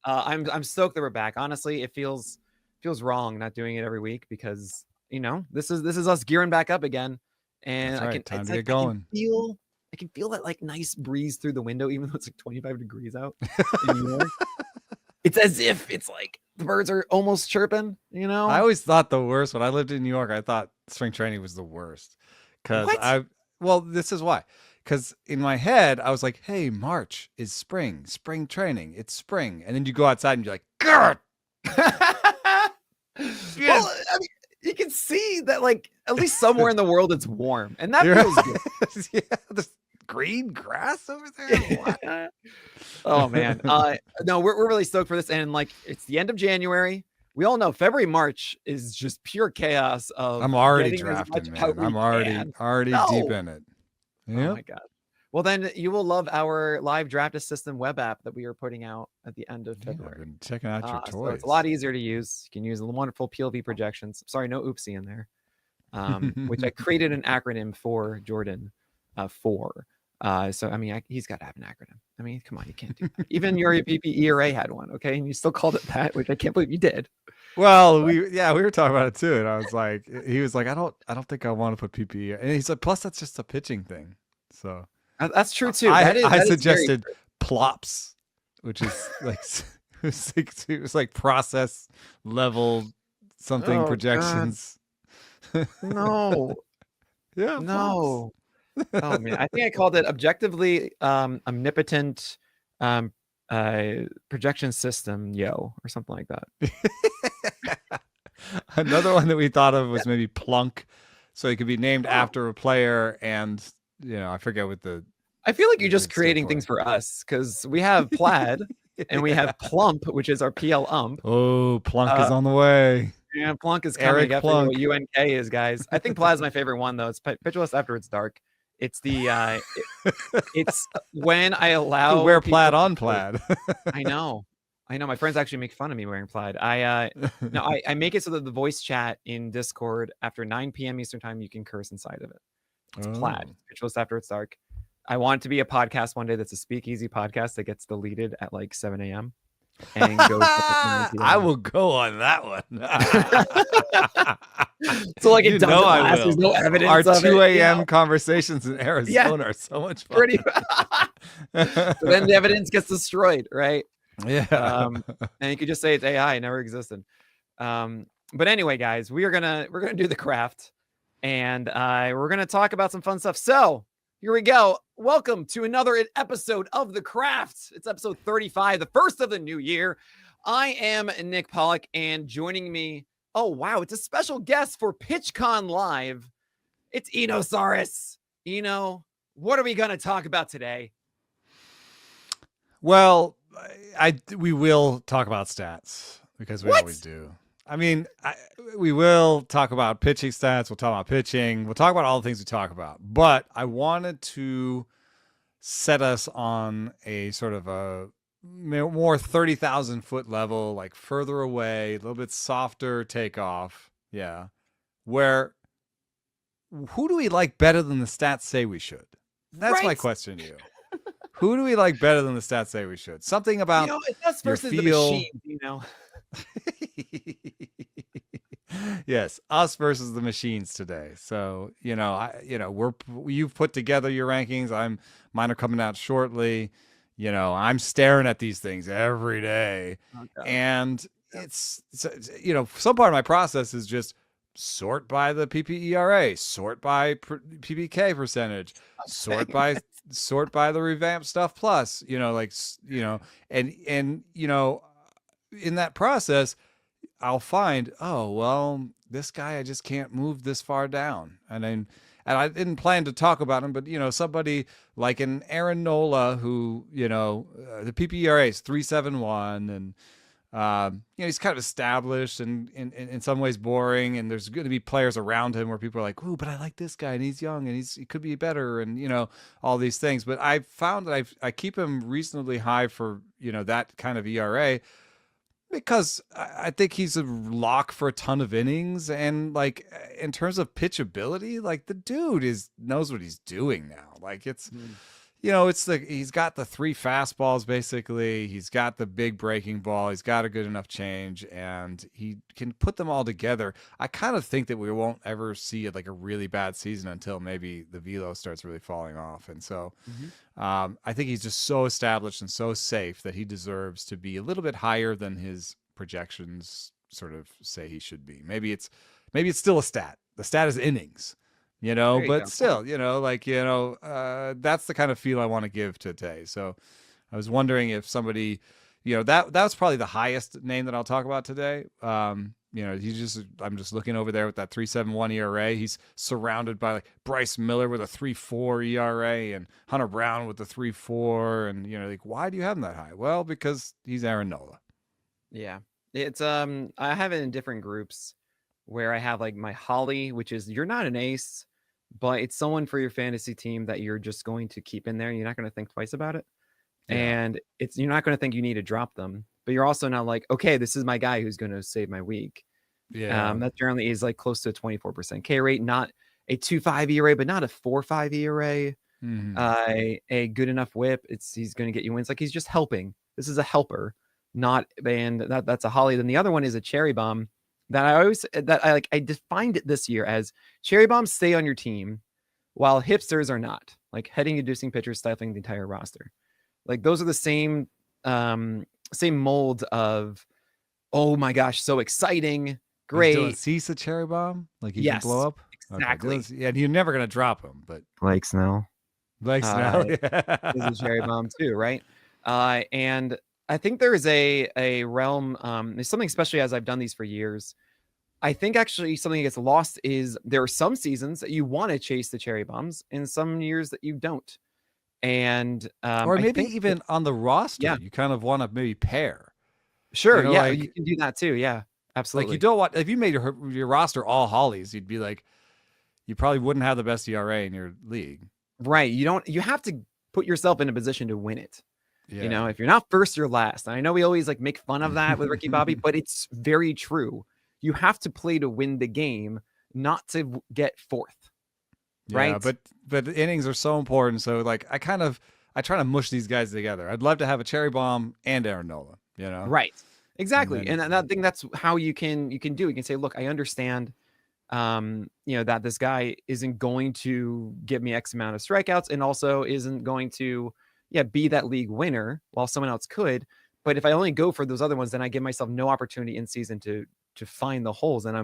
I'm stoked that we're back. Honestly, it feels wrong not doing it every week because this is us gearing back up again, and That's right. Time to get I can going. feel that like nice breeze through the window, even though it's like 25 degrees out in New York. It's as if it's like the birds are almost chirping. I always thought the worst when I lived in New York. I thought spring training was the worst because What? well, this is why. Because in my head, I was like, hey, March is spring training, it's spring. And then you go outside and you're like, God, Well, I mean, you can see that like at least somewhere in the world it's warm, and that feels good. Yeah, there's green grass over there. What? Oh man. No, we're really stoked for this, and like it's the end of January. We all know February, March is just pure chaos of I'm already getting as much drafting, out man. I'm we already can. deep No. in it. Oh Yeah. my god. Well, then you will love our live draft assistant web app that we are putting out at the end of Yeah, I've February. been checking out your So toys. it's a lot easier to use. You can use the wonderful PLV projections. Sorry, no oopsie in there. Which I created an acronym for Jordan for. So I mean, he's got to have an acronym. I mean, come on, you can't do that. Even your PPERA had one, okay, and you still called it that, which I can't believe you did. Well, we were talking about it too, and I was like, he was like, I don't think I want to put PPE, and he's like, plus that's just a pitching thing. So That's true too. I that suggested plops, which is like it was like process level something projections. No, Yeah, no. Oh man, I think I called it objectively omnipotent projection system, or something like that. Another one that we thought of was maybe Plunk, so it could be named after a player, and I forget what the. I feel like you're just creating things for us because we have Plaid and we have Plump, which is our PL ump. Oh, Plunk is on the way. Yeah, Plunk is coming. Eric Plunk. What UNK is, guys. I think Plaid's my favorite one though. It's Pitchless After It's Dark. It's the it's when I allow you wear plaid on plaid. I know. My friends actually make fun of me wearing plaid. I make it so that the voice chat in Discord after 9 p.m. Eastern time you can curse inside of it. It's plaid. Pitchless After It's Dark. I want it to be a podcast one day that's a speakeasy podcast that gets deleted at like 7 a.m. and goes I will go on that one. So like it doesn't last. There's no evidence. Our of 2 it, a.m. conversations in Arizona are so much fun. So then the evidence gets destroyed, right? Yeah. And you could just say it's AI, it never existed. But anyway, guys, we're gonna do the craft, and we're gonna talk about some fun stuff. So here we go. Welcome to another episode of The Craft. It's episode 35, the first of the new year. I am Nick Pollack, and joining me, oh wow, it's a special guest for PitchCon Live. It's Sarris. What are we going to talk about today? Well, we will talk about stats because we always do. I mean, we will talk about pitching stats. We'll talk about pitching. We'll talk about all the things we talk about. But I wanted to set us on a sort of a more 30,000 foot level, like further away, a little bit softer takeoff. Yeah. Where, who do we like better than the stats say we should? That's my question to you. Who do we like better than the stats say we should? Something about it's us versus the machines, Yes, us versus the machines today. So, you've put together your rankings. Mine are coming out shortly. I'm staring at these things every day. Okay. And it's some part of my process is just sort by the PPERA, sort by PPK percentage, sort by the revamped stuff plus, and in that process, I'll find, oh, well, this guy, I just can't move this far down. And I didn't plan to talk about him, but, somebody like an Aaron Nola who, the PPERA is 3.71 and, he's kind of established and in some ways boring. And there's going to be players around him where people are like, ooh, but I like this guy and he's young and he could be better. And, all these things. But I found that I keep him reasonably high for, that kind of ERA. Because I think he's a lock for a ton of innings, and like in terms of pitchability, like the dude knows what he's doing now. Like it's, he's got the three fastballs basically. He's got the big breaking ball. He's got a good enough change, and he can put them all together. I kind of think that we won't ever see like a really bad season until maybe the velo starts really falling off. And so, I think he's just so established and so safe that he deserves to be a little bit higher than his projections sort of say he should be. Maybe it's still a stat. The stat is innings. There you But go. still, that's the kind of feel I want to give today. So I was wondering if somebody, that was probably the highest name that I'll talk about today. I'm just looking over there with that 3.71 ERA. He's surrounded by like Bryce Miller with a 3.4 ERA and Hunter Brown with a 3.4. And, like, why do you have him that high? Well, because he's Aaron Nola. Yeah. It's I have it in different groups where I have like my Holly, which is you're not an ace, but it's someone for your fantasy team that you're just going to keep in there. You're not going to think twice about it. Yeah. And you're not going to think you need to drop them, but you're also not like, okay, this is my guy who's going to save my week. Yeah. That generally is like close to a 24% K rate, not a 2.5 ERA, but not a 4.5 ERA. A good enough whip. He's going to get you wins. Like he's just helping. This is a helper, not, and that's a Holly. Then the other one is a cherry bomb that I defined it this year as cherry bombs stay on your team while hipsters are not, like heading inducing pitchers stifling the entire roster. Like those are the same mold of, oh my gosh, so exciting, great. Dylan Cease a cherry bomb, like he can blow up. Exactly. Okay, and you're never gonna drop him, but Blake Snell is a cherry bomb too, right? And I think there is a realm. There's something, especially as I've done these for years. I think actually something that gets lost is there are some seasons that you want to chase the cherry bombs, and some years that you don't. And or maybe even on the roster, you kind of want to maybe pair. Sure, you can do that too. Yeah, absolutely. Like you don't want, if you made your roster all Hollies, you'd be like, you probably wouldn't have the best ERA in your league. Right. You have to put yourself in a position to win it. Yeah. If you're not first, you're last. And I know we always like make fun of that with Ricky Bobby, but it's very true. You have to play to win the game, not to get fourth. Right. Yeah, but the innings are so important. So like I try to mush these guys together. I'd love to have a cherry bomb and Aaron Nola, Right. Exactly. And I think that's how you can do it. You can say, look, I understand that this guy isn't going to give me X amount of strikeouts and also isn't going to be that league winner while someone else could. But if I only go for those other ones, then I give myself no opportunity in season to find the holes, and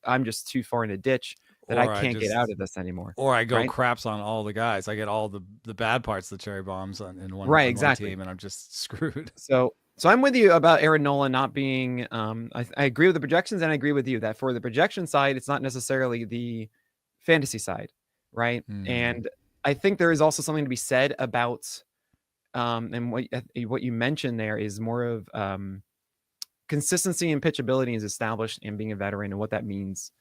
I'm just too far in a ditch that I can't get out of this anymore. Or I go craps on all the guys. I get all the bad parts of the cherry bombs in one team, and I'm just screwed. So I'm with you about Aaron Nola not being. I agree with the projections, and I agree with you that for the projection side, it's not necessarily the fantasy side, right? And I think there is also something to be said about, and what you mentioned there is more of consistency and pitchability is established and being a veteran and what that means.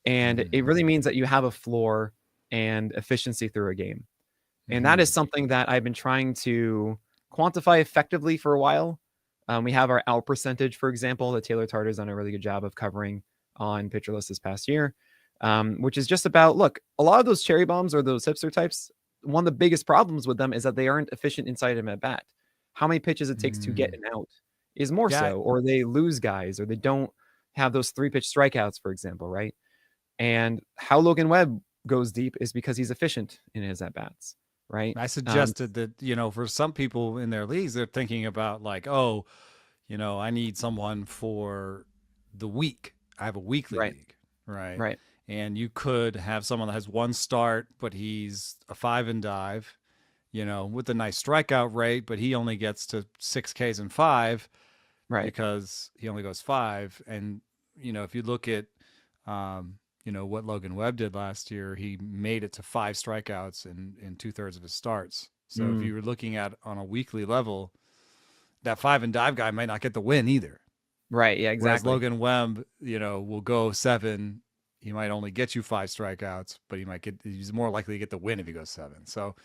And it really means that you have a floor and efficiency through a game. And that is something that I've been trying to quantify effectively for a while. We have our out percentage, for example, that Taylor Tarter's done a really good job of covering on Pitcher List this past year, which is just about, look, a lot of those cherry bombs or those hipster types, one of the biggest problems with them is that they aren't efficient inside of at bat. How many pitches it takes to get an out is more so, or they lose guys, or they don't have those 3-pitch strikeouts, for example, right? And how Logan Webb goes deep is because he's efficient in his at-bats, right? I suggested that, for some people in their leagues, they're thinking about like, I need someone for the week. I have a weekly league, right? Right. And you could have someone that has one start, but he's a 5 and dive, with a nice strikeout rate, but he only gets to 6 Ks and 5, right? Because he only goes 5. And, if you look at, what Logan Webb did last year, he made it to 5 strikeouts in 2/3 of his starts. So if you were looking at on a weekly level, that 5 and dive guy might not get the win either. Right. Yeah, exactly. Whereas Logan Webb, will go 7. He might only get you 5 strikeouts, but he's more likely to get the win if he goes 7. So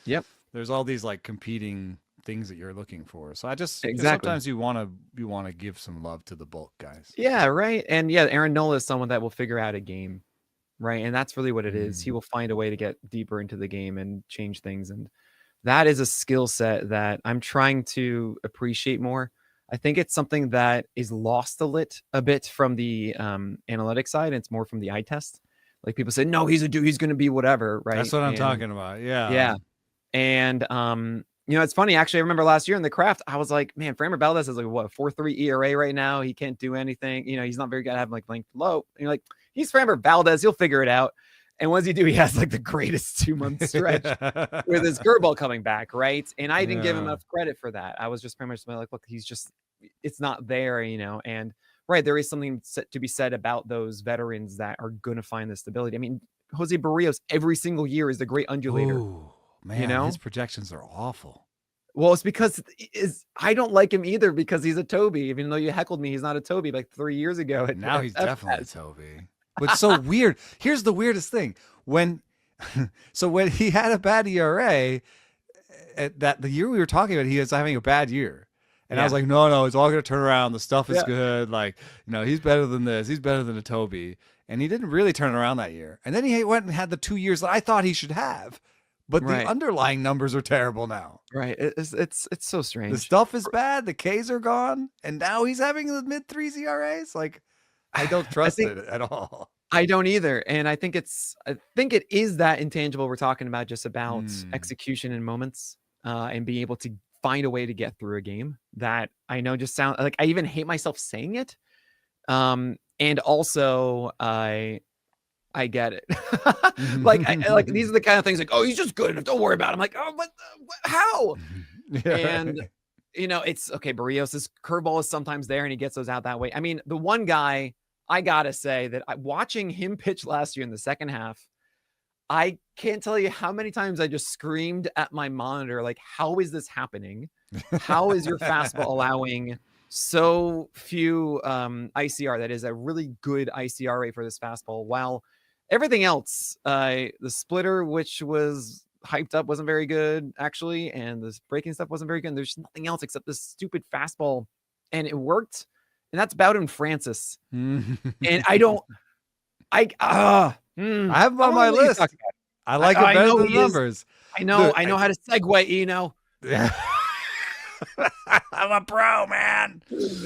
there's all these like competing things that you're looking for. So I just sometimes you want to give some love to the bulk guys. Yeah. Right. And Aaron Nola is someone that will figure out a game. Right. And that's really what it is. He will find a way to get deeper into the game and change things. And that is a skill set that I'm trying to appreciate more. I think it's something that is lost a bit from the analytic side. It's more from the eye test. Like people say, no, he's a dude. He's going to be whatever, That's right? what I'm And talking about. Yeah. yeah, and it's funny. Actually, I remember last year in the craft, I was like, man, Framber Valdez is like what 4.3 ERA right now. He can't do anything. He's not very good at having like length low. And you're like, he's Framber Valdez. He'll figure it out. And what does he do? He has like the greatest 2-month stretch with his curveball coming back, right? And I didn't give him enough credit for that. I was just pretty much like, look, it's not there, and right, there is something to be said about those veterans that are going to find the stability. I mean, Jose Barrios every single year is the great undulator. Ooh, man, his projections are awful. Well, it's because I don't like him either because he's a Toby. Even though you heckled me, he's not a Toby like 3 years ago. Now he's definitely a Toby. But so weird. Here's the weirdest thing. When he had a bad ERA, that the year we were talking about, he was having a bad year. And I was like, no, it's all going to turn around. The stuff is good. Like, he's better than this. He's better than a Toby. And he didn't really turn around that year. And then he went and had the 2 years that I thought he should have. But the underlying numbers are terrible now. Right. It's so strange. The stuff is bad. The Ks are gone. And now he's having the mid-3s ERAs. Like, I don't trust it at all. I don't either. And I think it is that intangible we're talking about, just about execution in moments and being able to find a way to get through a game that I know just sound like I even hate myself saying it. And also I get it. like these are the kind of things like, oh, he's just good enough. Don't worry about him. Like, oh, but how? And it's okay. Barrios' curveball is sometimes there and he gets those out that way. I mean, the one guy I gotta say that watching him pitch last year in the second half, I can't tell you how many times I just screamed at my monitor, like, how is this happening? How is your fastball allowing so few ICR? That is a really good ICR rate for this fastball. While everything else, the splitter, which was hyped up, wasn't very good, actually. And this breaking stuff wasn't very good. And there's nothing else except this stupid fastball. And it worked. And that's Bowden Francis. And I have him on my list. I like it better than the numbers. I know how to segue, Yeah. I'm a pro, man.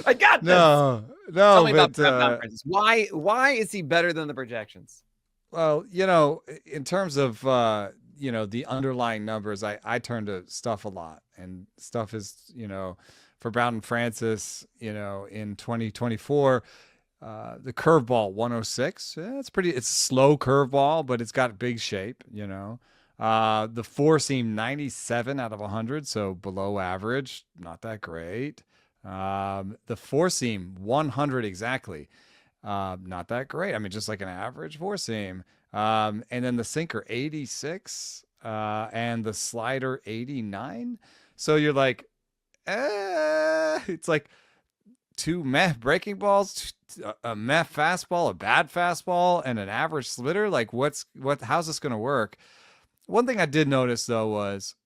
I got this. No. Tell me about Francis. Why is he better than the projections? Well, in terms of the underlying numbers, I turn to stuff a lot, and stuff is, for Bowden Francis, in 2024, the curveball 106. It's a slow curveball, but it's got big shape, the four seam 97 out of 100. So below average, not that great. The four seam 100 exactly. Not that great. I mean, just like an average four seam. And then the sinker 86, and the slider 89. So you're like, it's like two meh breaking balls, a meh fastball, a bad fastball, and an average splitter. Like, how's this going to work? One thing I did notice though was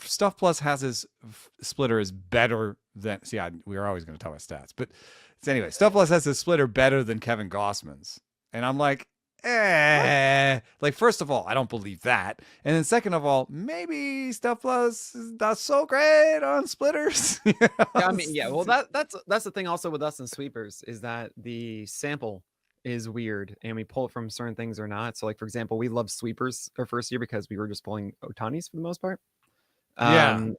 Stuff Plus has his splitter is better than. See, we were always going to tell our stats, but anyway, Stuff Plus has his splitter better than Kevin Gossman's, and I'm like, like, first of all, I don't believe that, and then second of all, maybe Stuff Plus is not so great on splitters. Yeah, I mean, yeah. Well, that's the thing also with us and sweepers is that the sample is weird, and we pull it from certain things or not. So, like, for example, we loved sweepers our first year because we were just pulling Otanis for the most part. And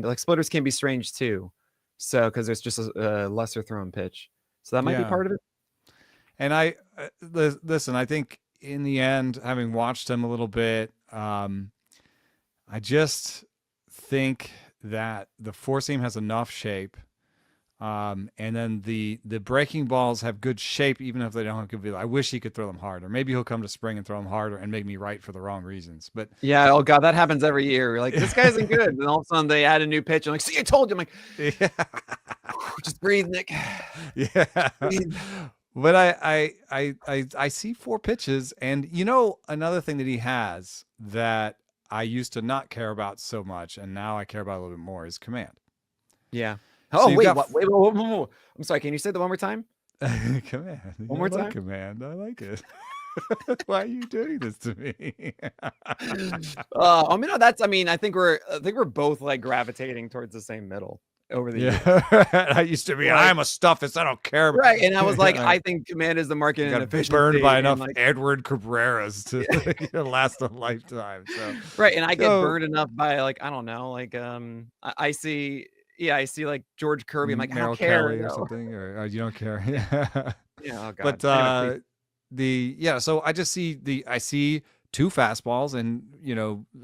like splitters can be strange too. So, because there's just a lesser thrown pitch, so that might be part of it. And listen, I think in the end, having watched him a little bit, I just think that the four seam has enough shape. And then the breaking balls have good shape, even if they don't have good feel. I wish he could throw them harder. Maybe he'll come to spring and throw them harder and make me right for the wrong reasons. But yeah, oh god, that happens every year. We're like, this guy isn't good, and all of a sudden they add a new pitch. I'm like, see, I told you. I'm like, yeah. Just breathe, Nick. Yeah. Breathe. But I see four pitches, and another thing that he has that I used to not care about so much, and now I care about a little bit more is command. Yeah. Oh, so wait, wait. I'm sorry. Can you say that one more time? Command. One more time. Command. I like it. Why are you doing this to me? I mean, no, I think we're both like gravitating towards the same middle over the years. Yeah. I used to be, Like, I'm a stuffist. I don't care. right. And I was like, I I think command is the market got inefficiency. burned by and enough like, Edward Cabreras to last a lifetime. So, right. And I get burned enough by like, I don't know, like I see, yeah, I see like George Kirby. I'm like, I don't Merrill care. Kelly or No. something, or you don't care. Yeah. Yeah. Oh But God. Anyway, please. so I see two fastballs, and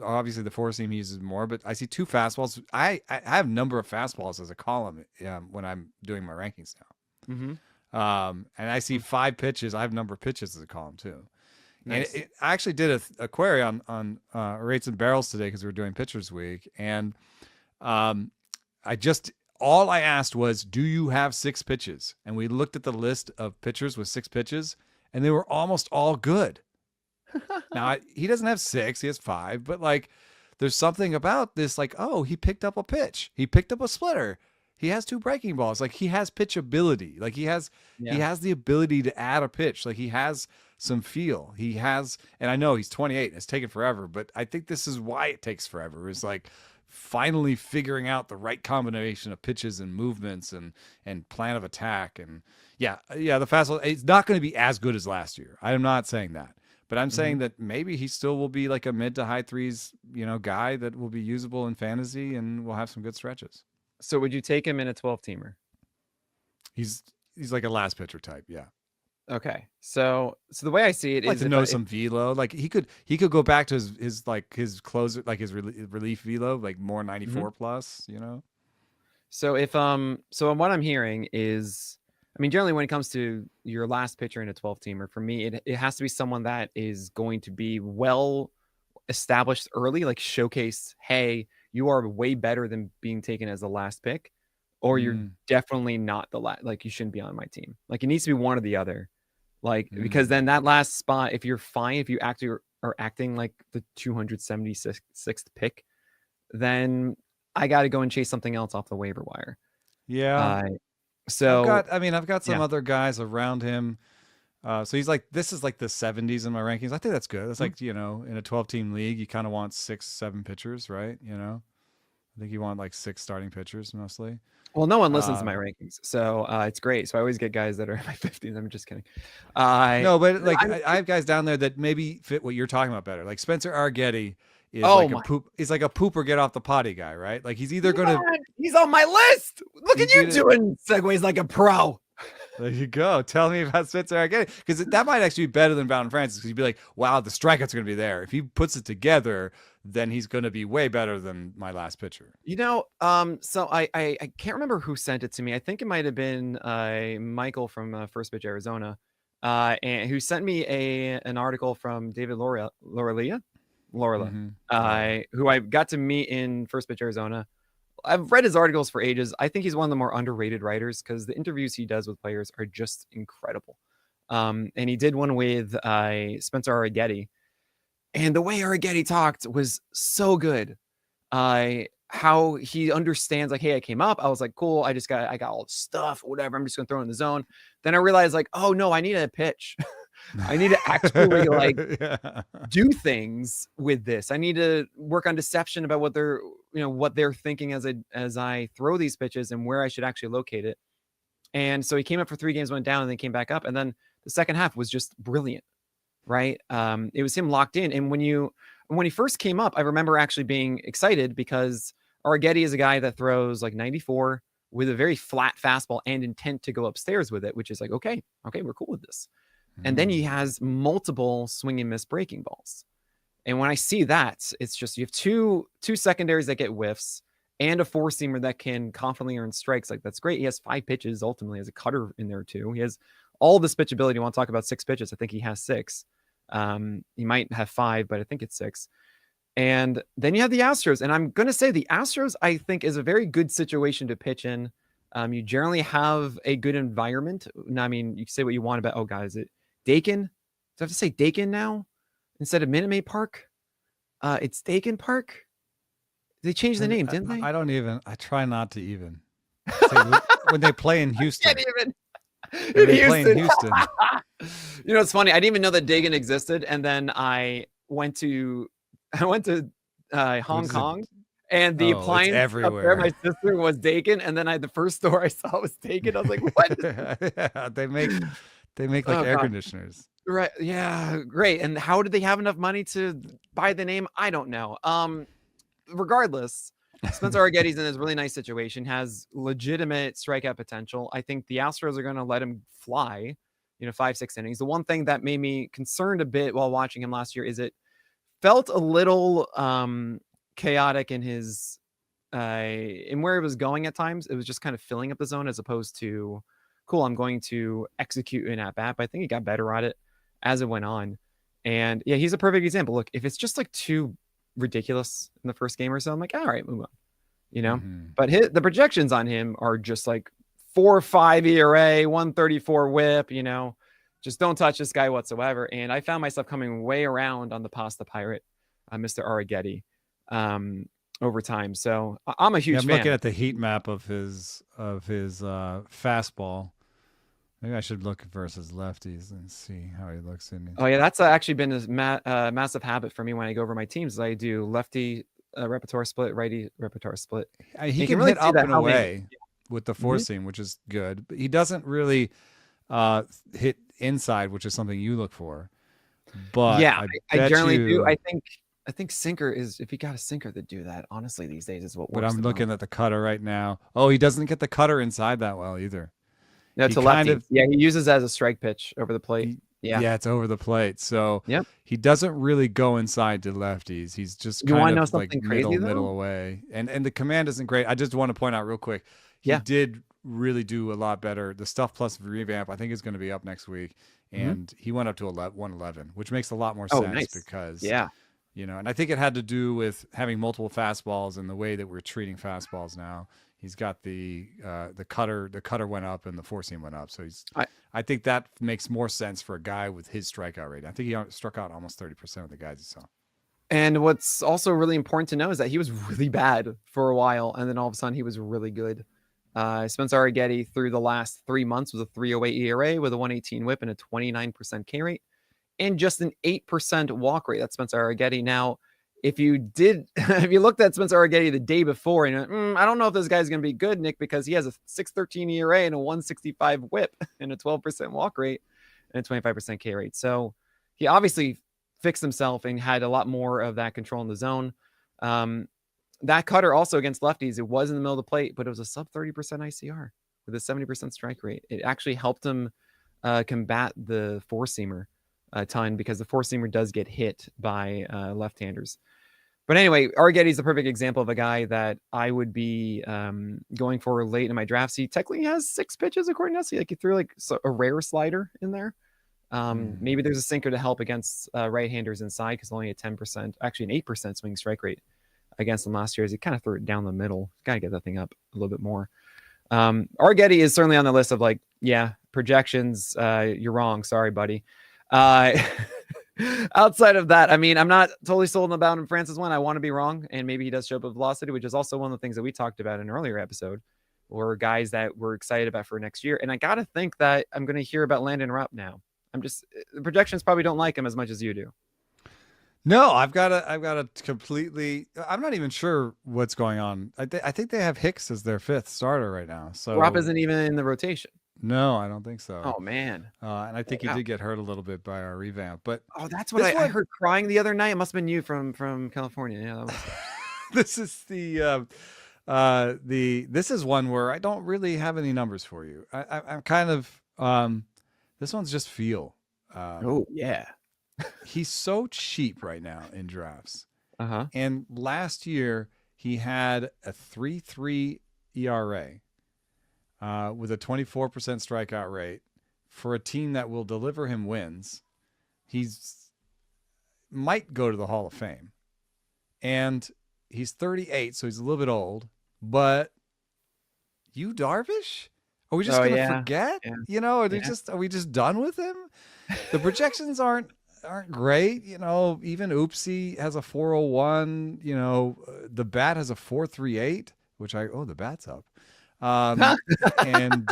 obviously the four seam he uses more, but I see two fastballs. I have number of fastballs as a column when I'm doing my rankings now. And I see 5 pitches. I have number of pitches as a column too. Nice. And I actually did a query on rates and barrels today because we were doing pitchers week, and all I asked was, do you have 6 pitches? And we looked at the list of pitchers with 6 pitches, and they were almost all good. Now, he doesn't have 6, he has 5, but like, there's something about this, like, oh, he picked up a pitch. He picked up a splitter. He has 2 breaking balls. Like, he has pitch ability. Like, he has the ability to add a pitch. Like, he has some feel. He has, and I know he's 28 and it's taken forever, but I think this is why it takes forever. It's like finally figuring out the right combination of pitches and movements and plan of attack. And the fastball, it's not going to be as good as last year. I am not saying that, but I'm saying that maybe he still will be like a mid to high threes, guy that will be usable in fantasy and will have some good stretches. So would you take him in a 12-teamer? He's like a last pitcher type. Yeah. Okay. So the way I see it I'd like is to know some velo. Like he could go back to his closer, like his relief velo, like more 94 plus, So so what I'm hearing is, I mean, generally when it comes to your last pitcher in a 12-teamer, for me, it has to be someone that is going to be well established early, like showcase, hey, you are way better than being taken as the last pick, or you're definitely not the last, like you shouldn't be on my team. Like it needs to be one or the other. Like, because then that last spot, if you're fine, if you actually are acting like the 276th pick, then I got to go and chase something else off the waiver wire. Yeah. So I've got some other guys around him. So he's like, this is like the 70s in my rankings. I think that's good. That's like, in a 12-team league, you kind of want 6-7 pitchers, right? I think you want like 6 starting pitchers mostly. Well, no one listens to my rankings, so it's great. So I always get guys that are in my 50s. I'm just kidding. No, but like I have guys down there that maybe fit what you're talking about better. Like Spencer Arguetti is like a poop. He's like a pooper get off the potty guy, right? Like he's either he's on my list. Look at you doing segues like a pro. There you go. Tell me about Spencer Arguetti, because that might actually be better than Bowden Francis, because you'd be like, wow, the strikeouts are going to be there. If he puts it together, then he's going to be way better than my last pitcher. So I can't remember who sent it to me. I think it might have been Michael from First Pitch Arizona, and who sent me an article from David Lorela, who I got to meet in First Pitch Arizona. I've read his articles for ages. I think he's one of the more underrated writers because the interviews he does with players are just incredible. And he did one with Spencer Arrighetti. And the way Arrighetti talked was so good. How he understands, like, hey, I came up. I was like, cool. I got all the stuff, whatever. I'm just going to throw it in the zone. Then I realized, like, oh, no, I need a pitch. I need to actually do things with this. I need to work on deception about what they're thinking as I throw these pitches and where I should actually locate it. And so he came up for 3 games, went down, and then came back up. And then the second half was just brilliant, right? It was him locked in. And when he first came up, I remember actually being excited because Arrighetti is a guy that throws like 94 with a very flat fastball and intent to go upstairs with it, which is like, okay, we're cool with this. And then he has multiple swing and miss breaking balls. And when I see that, it's just, you have two secondaries that get whiffs and a 4-seamer that can confidently earn strikes. Like, that's great. He has 5 pitches, ultimately has a cutter in there too. He has all this pitch ability. You want to talk about 6 pitches. I think he has 6. He might have 5, but I think it's 6. And then you have the Astros. And I'm going to say the Astros, I think, is a very good situation to pitch in. You generally have a good environment. Now, I mean, you can say what you want about, oh, God, is it Dakin? Do I have to say Dakin now instead of Minute Maid Park? It's Dakin Park. They changed the name, didn't they? I try not to even. When they play in Houston. I can't even. They play in Houston. You know, it's funny. I didn't even know that Dagon existed, and then I went to What Hong is it? Kong, and the Oh, it's appliance up there, everywhere. my sister was Dagon, and then the first store I saw was Dagon. I was like, what? Yeah, they make like Oh air god. conditioners. Right. Yeah, great. And how did they have enough money to buy the name? I don't know. Regardless, Spencer Argetty's in this really nice situation, has legitimate strikeout potential. I think the Astros are going to let him fly, 5, 6 innings. The one thing that made me concerned a bit while watching him last year is it felt a little chaotic in his in where he was going at times. It was just kind of filling up the zone as opposed to, cool, I'm going to execute an at bat. But I think he got better at it as it went on. And yeah, he's a perfect example. Look, if it's just like too ridiculous in the first game or so, I'm like, all right, move on. Hmm. But the projections on him are just like 4.5 ERA, 134 whip, just don't touch this guy whatsoever. And I found myself coming way around on the Pasta Pirate, Mr. Arrighetti, over time. So I'm a Yeah, huge I'm fan. looking at the heat map of his fastball. Maybe I should look versus lefties and see how he looks in it. Oh yeah, that's actually been a massive habit for me when I go over my teams. I do lefty repertoire split, righty repertoire split. He You can really hit see up that and how they, away with the four seam, which is good, but he doesn't really hit inside, which is something you look for. But yeah, I I bet generally do. you. I think sinker is, if you got a sinker to do that, honestly, these days is what But works I'm the looking most. at the cutter right now. Oh, he doesn't get the cutter inside that well either. No, He to kind lefties. of Yeah, he uses it as a strike pitch over the plate. he, Yeah. yeah, it's over the plate. So Yep. he doesn't really go inside to lefties. He's just You kind want to know of like something crazy middle though? away. And the command isn't great. I just want to point out real quick. He Yeah. did really do a lot better. The Stuff Plus revamp, I think, is going to be up next week. Mm-hmm. And he went up to 111, which makes a lot more Oh, sense nice. because, Yeah. and I think it had to do with having multiple fastballs and the way that we're treating fastballs now. He's got the cutter. The cutter went up and the four seam went up. So I think that makes more sense for a guy with his strikeout rate. I think he struck out almost 30% of the guys he saw. And what's also really important to know is that he was really bad for a while, and then all of a sudden he was really good. Spencer Arrighetti through the last 3 months was a 3.08 ERA with a 118 WHIP and a 29% K rate, and just an 8% walk rate. That's Spencer Arrighetti. Now, if you looked at Spencer Arrighetti the day before, and I don't know if this guy's going to be good, Nick, because he has a 6.13 ERA and a 165 WHIP and a 12% walk rate and a 25% K rate. So he obviously fixed himself and had a lot more of that control in the zone. That cutter also against lefties, it was in the middle of the plate, but it was a sub 30% ICR with a 70% strike rate. It actually helped him combat the four seamer a ton, because the four seamer does get hit by left-handers. But anyway, Arrighetti's the perfect example of a guy that I would be going for late in my draft. He technically has 6 pitches according to us. Like he threw like a rare slider in there. Maybe there's a sinker to help against right-handers inside, because only a 10%, actually an 8% swing strike rate against them last year. As he kind of threw it down the middle. Got to get that thing up a little bit more. Arrighetti is certainly on the list of like, yeah, projections. You're wrong. Sorry, buddy. Outside of that, I mean, I'm not totally sold on about him. Francis one. I want to be wrong, and maybe he does show up with velocity, which is also one of the things that we talked about in an earlier episode, or guys that we're excited about for next year. And I got to think that I'm going to hear about Landon Rupp now. The projections probably don't like him as much as you do. No, I've got a completely. I'm not even sure what's going on. I think they have Hicks as their 5th starter right now. So Rupp isn't even in the rotation. No, I don't think so. Oh man. And I think he did get hurt a little bit by our revamp. But that's what I heard crying the other night. It must have been you from California. Yeah, that was... This is this is one where I don't really have any numbers for you. I'm kind of this one's just feel. Oh yeah. He's so cheap right now in drafts. Uh-huh. And last year he had a 3.3 ERA with a 24% strikeout rate for a team that will deliver him wins. He's might go to the Hall of Fame. And he's 38, so he's a little bit old. But Yu Darvish? Are we just gonna forget? Yeah. Are we just done with him? The projections aren't great. Even Oopsie has a 401. The bat has a 438, which the bat's up. And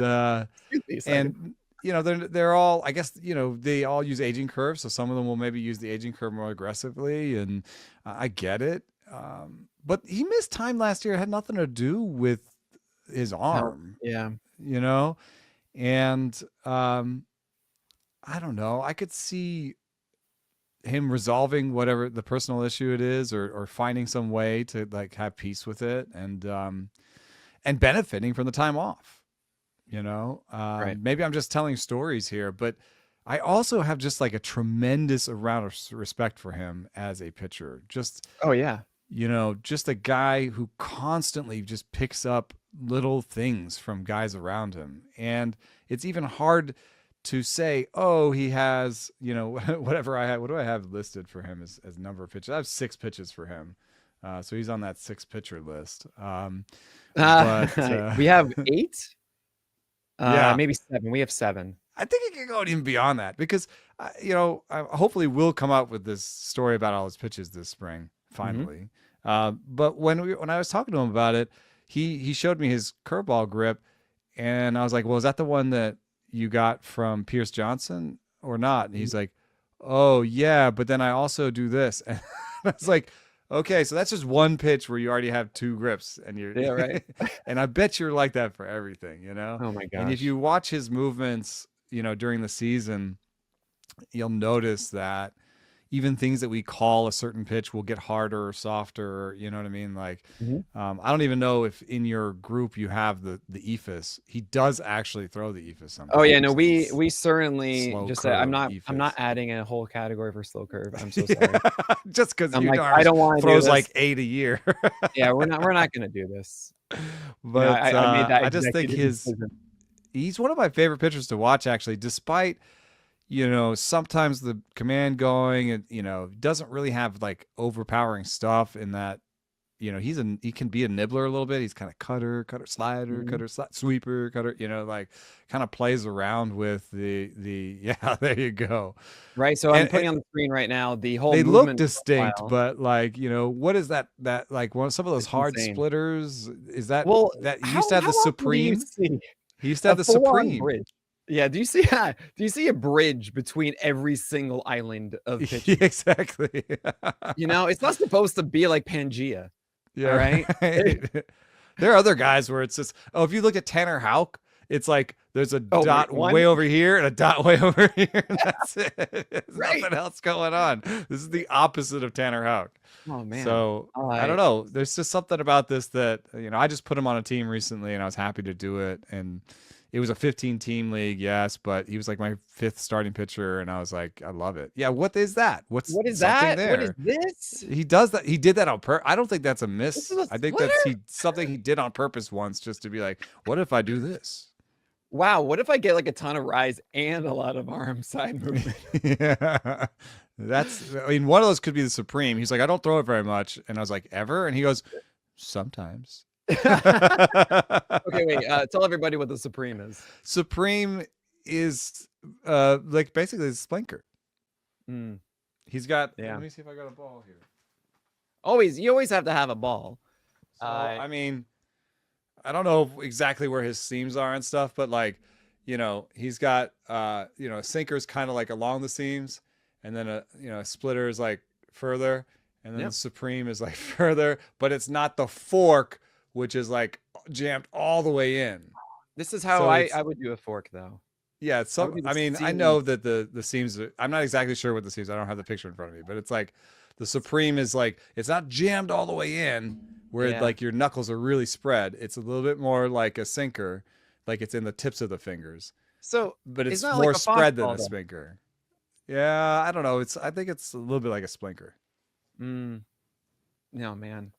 you know, they're all, I guess, you know, they all use aging curves, so some of them will maybe use the aging curve more aggressively, and I get it. But he missed time last year. It had nothing to do with his No, arm, yeah, you know, and I don't know. I could see him resolving whatever the personal issue it is, or finding some way to like have peace with it, and benefiting from the time off. You know, right. maybe I'm just telling stories here, but I also have just like a tremendous amount of respect for him as a pitcher. Just, Oh yeah, you know, just a guy who constantly just picks up little things from guys around him. And it's even hard to say, oh, he has, you know, whatever I have, what do I have listed for him as number of pitches? I have 6 pitches for him. So he's on that 6 pitcher list. But we have 8. yeah, Maybe 7. We have 7. I think it can go even beyond that because, you know, hopefully we'll come up with this story about all his pitches this spring, finally. But when I was talking to him about it, he showed me his curveball grip, and I was like, well, is that the one that you got from Pierce Johnson or not? And he's like, oh yeah, but then I also do this. And I was like, okay, so that's just one pitch where you already have 2 grips, and you're Yeah, right. and I bet you're like that for everything, you know? Oh my And if gosh. you watch his movements, you know, during the season, you'll notice that even things that we call a certain pitch will get harder or softer. You know what I mean? Like, Mhm. I don't even know if in your group you have the ephus. He does actually throw the ephus Oh yeah, no, sometimes. we certainly Slow just curve I'm not ephus. adding a whole category for slow curve. I'm so Yeah, sorry. just because I'm you like, know I don't want to do throws this. like 8 a year. Yeah, we're not gonna do this. You know, But I made that I just think executive decision. he's one of my favorite pitchers to watch, actually, despite, you know, sometimes the command going, and, you know, doesn't really have like overpowering stuff in that, you know, he can be a nibbler a little bit. He's kind of cutter, slider, Mhm. sweeper, cutter, you know, like kind of plays around with yeah, there you go. Right, so I'm And putting on the screen right now the whole they look movement distinct, profile. but like, you know, what is that like some of those It's hard insane. splitters? Is that Well, he used to have how the often do you Supreme? see He used to a have the full-on Supreme. bridge? Yeah, do you see a bridge between every single island of Yeah, pitching? exactly. You know, it's not supposed to be like Pangea, all Yeah, right? right. There are other guys where it's just, oh, if you look at Tanner Houck, it's like there's a Oh, wait, dot way one? over here and a dot way over here. And that's it. There's Right. nothing else going on. This is the opposite of Tanner Houck. Oh, man. So I don't I know. There's just something about this that, you know, I just put him on a team recently and I was happy to do it. And it was a 15 team league, yes, but he was like my 5th starting pitcher. And I was like, I love it. Yeah. What is that? What's What is something that? What is there? this? He does that. He did that on purpose. I don't think that's a This miss. is a I think splitter? that's something he did on purpose once, just to be like, what if I do this? Wow, what if I get like a ton of rise and a lot of arm side movement? Yeah. I mean, one of those could be the Supreme. He's like, I don't throw it very much. And I was like, ever? And he goes, sometimes. Okay, wait, tell everybody what the Supreme is. Supreme is like basically the splinker. Mm, He's got, yeah. let me see if I got a ball here. You always have to have a ball. So, I mean, I don't know exactly where his seams are and stuff, but like, you know, he's got, you know, a sinker's kind of like along the seams, and then a splitter is like further, and then Yep. the Supreme is like further, but it's not the fork, which is like jammed all the way in. This is how So I would do a fork though. yeah, I would do the I mean, I seam. know that the seams, I'm not exactly sure what the seams, I don't have the picture in front of me, but it's like the Supreme is like, it's not jammed all the way in where Yeah. like your knuckles are really spread. It's a little bit more like a sinker, like it's in the tips of the fingers, So but it's it's not more like a spread than foxball a though. spinker. Yeah, I don't know. I think it's a little bit like a splinker. Mm. No, man.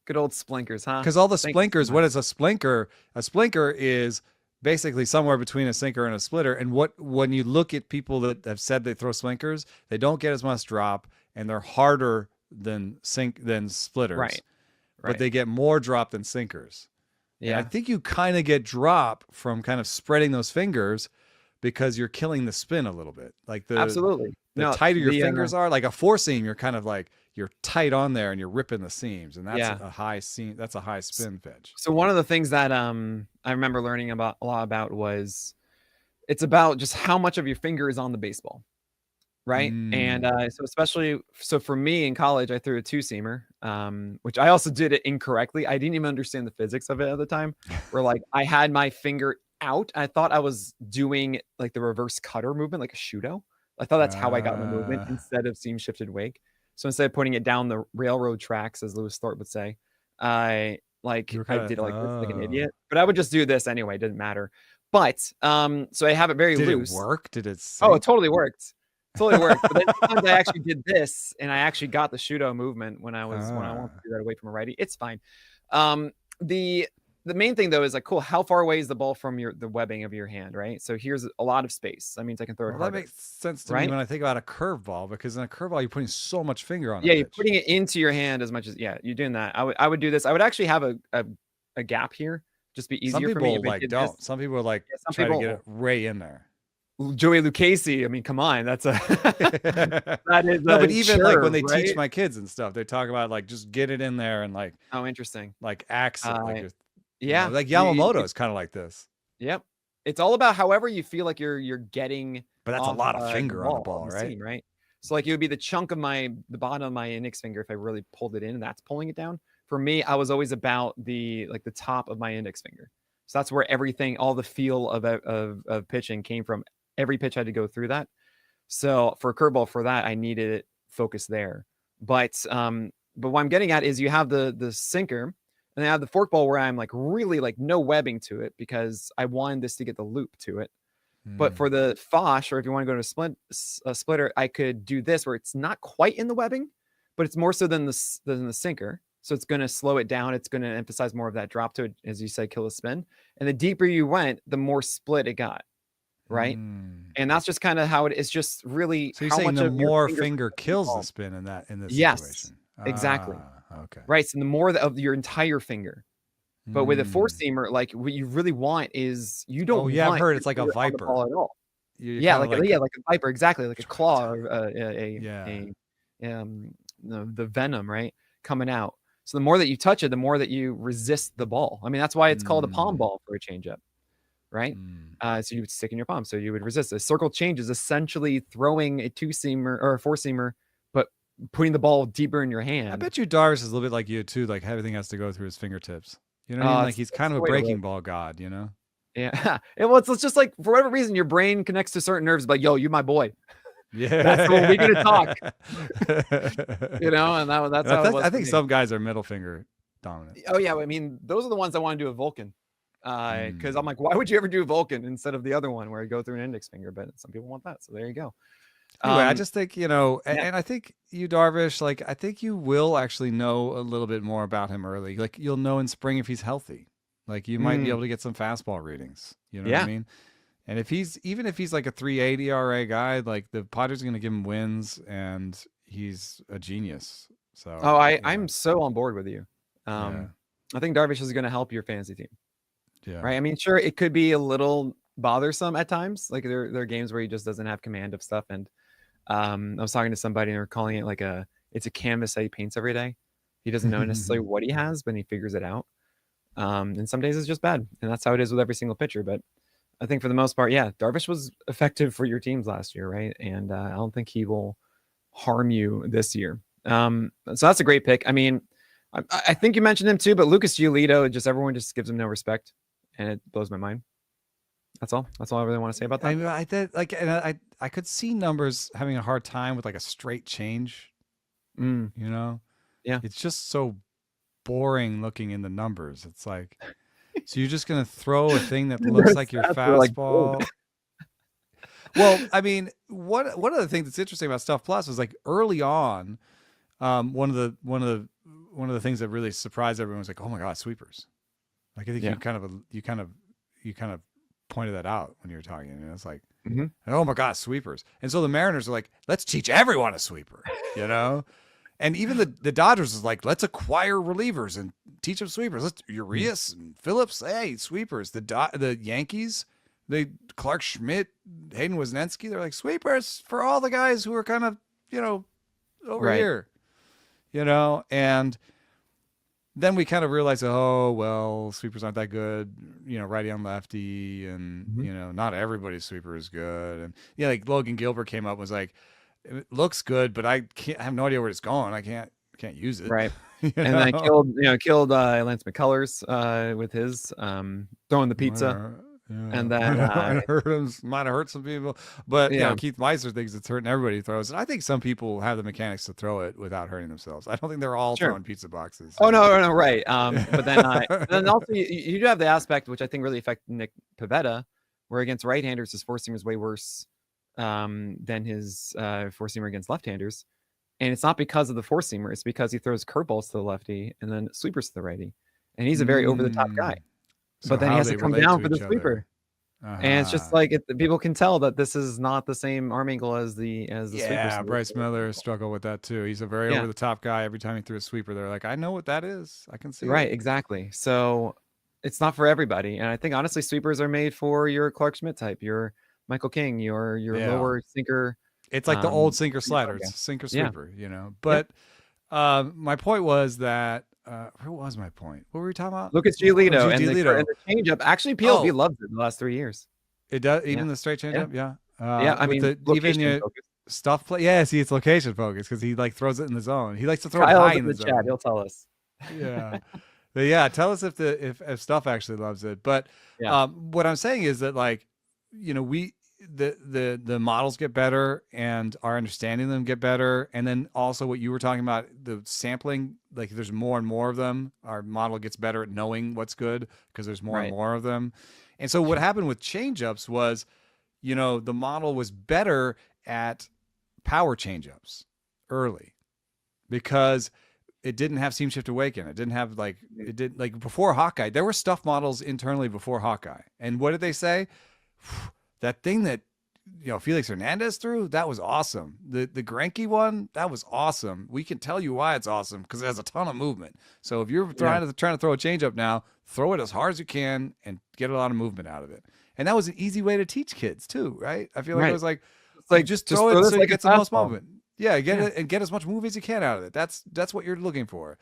Good old splinkers, huh? Because all the Thank you so splinkers, much. what is a splinker? A splinker is basically somewhere between a sinker and a splitter. And when you look at people that have said they throw splinkers, they don't get as much drop, and they're harder than splitters. Right. But they get more drop than sinkers. And I Yeah. think you kind of get drop from kind of spreading those fingers because you're killing the spin a little bit. Like Absolutely. the No, tighter your the fingers are, like a 4-seam, you're kind of like you're tight on there and you're ripping the seams, and that's Yeah. a high seam. That's a high spin pitch. So one of the things that I remember learning about a lot about was It's about just how much of your finger is on the baseball, right? And so especially for me in college, I threw a two-seamer, which I also did it incorrectly. I didn't even understand the physics of it at the time. Where like I had my finger out. I thought I was doing like the reverse cutter movement, like a shudo. I thought that's how I got my movement instead of seam shifted wake. So instead of putting it down the railroad tracks, as Lewis Thorpe would say, I did it like this, like an idiot. But I would just do this anyway. It didn't matter. But so I have it very loose. Did it work? Did it Oh, it totally worked. Totally worked. But then sometimes I actually did this and I actually got the shudo movement when I wanted to do that away from a righty. It's fine. The main thing though is like, cool, how far away is the ball from the webbing of your hand, right? So here's a lot of space. That means I can throw it harder. That makes sense to me when I think about a curveball, because in a curveball, you're putting so much finger on it. Yeah, you're putting it into your hand as much as, you're doing that. I would do this. I would actually have a gap here. Just be easier for me. Some people don't. Some people like try to get it right in there. Joey Lucchese, I mean, come on, that's a that is no, but even like when they teach my kids and stuff, they talk about like just get it in there and like interesting, like accent, like like Yamamoto is kind of like this. Yep, it's all about however you feel like you're getting. But that's a lot of finger on the ball, right? Seam, right. So like it would be the chunk of the bottom of my index finger if I really pulled it in, and that's pulling it down. For me, I was always about the top of my index finger. So that's where everything, all the feel of pitching came from. Every pitch had to go through that. So for a curveball, for that, I needed it focused there. But what I'm getting at is you have the sinker, and I have the forkball where I'm like really like no webbing to it because I wanted this to get the loop to it. But for the Fosh, or if you want to go to a splitter, I could do this where it's not quite in the webbing, but it's more so than the sinker. So it's going to slow it down. It's going to emphasize more of that drop to it, as you said, kill a spin. And the deeper you went, the more split it got. Right. And that's just kind of how it is. Just really. So you're saying the more finger kills the spin in this situation. Exactly. Okay. Right. So the more of your entire finger. But with a four-seamer, like what you really want is you don't. Oh yeah, I've heard it's like a viper. At all. Like a viper, exactly, like a claw, or the venom, right, coming out. So the more that you touch it, the more that you resist the ball. I mean, that's why it's called a palm ball for a changeup, right? So you would stick in your palm, so you would resist. A circle change is essentially throwing a two-seamer or a four-seamer, but putting the ball deeper in your hand. I bet you Darvish is a little bit like you too. Like everything has to go through his fingertips. You know what I mean? Like he's kind of a breaking ball god, you know? Yeah. It's just like, for whatever reason, your brain connects to certain nerves. Like, yo, you my boy. Yeah. That's what we're going to talk. You know, and that's how it was. I think some guys are middle finger dominant. Oh, yeah. I mean, those are the ones I want to do a Vulcan. Because I'm like, why would you ever do a Vulcan instead of the other one where you go through an index finger? But some people want that. So there you go. Anyway, I just think, and I think you, Darvish, like, I think you will actually know a little bit more about him early. Like, you'll know in spring if he's healthy. Like, you might be able to get some fastball readings. You know what I mean? And even if he's like a 3.8 ERA guy, like the Padres are going to give him wins, and he's a genius. So, I'm so on board with you. I think Darvish is going to help your fantasy team. Yeah. Right. I mean, sure, it could be a little bothersome at times. Like there are games where he just doesn't have command of stuff, and I was talking to somebody and they're calling it like it's a canvas that he paints every day. He doesn't know necessarily what he has, but he figures it out. And some days it's just bad. And that's how it is with every single pitcher. But I think for the most part, Darvish was effective for your teams last year, right? And I don't think he will harm you this year. So that's a great pick. I mean, I think you mentioned him too, but Lucas Giolito, everyone just gives him no respect. And it blows my mind. That's all. That's all I really want to say about that. I could see numbers having a hard time with like a straight change. You know? Yeah. It's just so boring looking in the numbers. It's like, so you're just gonna throw a thing that looks like your fastball. Well, I mean, one of the things that's interesting about Stuff Plus was like early on, one of the things that really surprised everyone was like, oh my God, sweepers. Like I think you kind of pointed that out when you were talking, and it's like, oh my God, sweepers. And so the Mariners are like, let's teach everyone a sweeper, you know? And even the Dodgers is like, let's acquire relievers and teach them sweepers. Let's Urias and Phillips, hey, sweepers. The Yankees, Clark Schmidt, Hayden Wesnenski, they're like sweepers for all the guys who are kind of, over here, and then we kind of realized, oh well, sweepers aren't that good, righty on lefty, and Mhm. not everybody's sweeper is good, and yeah, like Logan Gilbert came up and was like, it looks good, but I have no idea where it's going. I can't use it. Right. you And then know, killed Lance McCullers with his throwing the pizza. Yeah, And then might have hurt some people, but yeah, Keith Meiser thinks it's hurting everybody who throws it. I think some people have the mechanics to throw it without hurting themselves. I don't think they're all sure. throwing pizza boxes. Oh no, right. But then also you do have the aspect which I think really affected Nick Pivetta, where against right-handers his four-seamer is way worse than his four-seamer against left-handers. And it's not because of the four-seamer, it's because he throws curveballs to the lefty and then sweepers to the righty. And he's a very over-the-top guy. So But then he how has to they come relate down to for the each sweeper. other. And it's just like people can tell that this is not the same arm angle as the sweeper. Yeah, Bryce Miller struggled with that too. He's a very over the top guy. Every time he threw a sweeper, they're like, I know what that is. I can see right, it. exactly. So it's not for everybody. And I think honestly, sweepers are made for your Clark Schmidt type, your Michael King, your lower sinker. It's like the old sinker slider. It's sinker sweeper, But my point was that who was my point? What were we talking about? Lucas Giolito and the changeup. Actually, PLV loves it the last 3 years. It does, even the straight changeup. Yeah. I mean, even stuff play. Yeah, see, it's location focused because he like throws it in the zone. He likes to throw Kyle's it high in the chat. zone. He'll tell us. Yeah, but yeah, tell us if stuff actually loves it. But what I'm saying is that like, the models get better and our understanding of them get better, and then also what you were talking about, the sampling, like there's more and more of them. Our model gets better at knowing what's good because there's more and more of them. And so what happened with changeups was, the model was better at power changeups early because it didn't have seam shift awaken. It didn't have before Hawkeye. There were stuff models internally before Hawkeye. And what did they say? That thing that Felix Hernandez threw, that was awesome. The Greinke one, that was awesome. We can tell you why it's awesome because it has a ton of movement. So if you're trying to throw a changeup now, throw it as hard as you can and get a lot of movement out of it. And that was an easy way to teach kids too, right? I feel like it was like just throw it so you get the most movement. Yeah, get it and get as much movement as you can out of it. That's what you're looking for.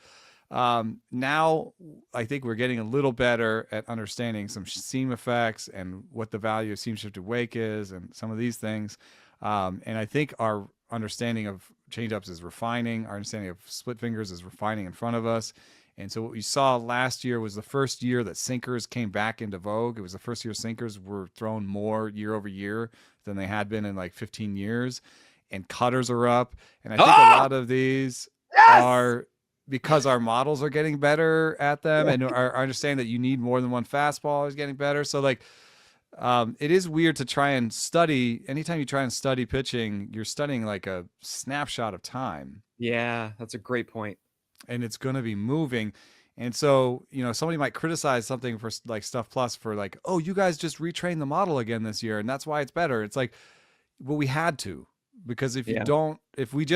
Now I think we're getting a little better at understanding some seam effects and what the value of seam shifted wake is and some of these things. And I think our understanding of changeups is refining. Our understanding of split fingers is refining in front of us. And so what we saw last year was the first year that sinkers came back into vogue. It was the first year sinkers were thrown more year over year than they had been in like 15 years. And cutters are up. And I think a lot of these are because our models are getting better at them and our understanding that you need more than one fastball is getting better. So like, it is weird to try and study. Anytime you try and study pitching, you're studying like a snapshot of time. Yeah, that's a great point. And it's going to be moving. And so, somebody might criticize something for like Stuff Plus for like, oh, you guys just retrained the model again this year. And that's why it's better. It's like, well, we had to, because if you don't, if we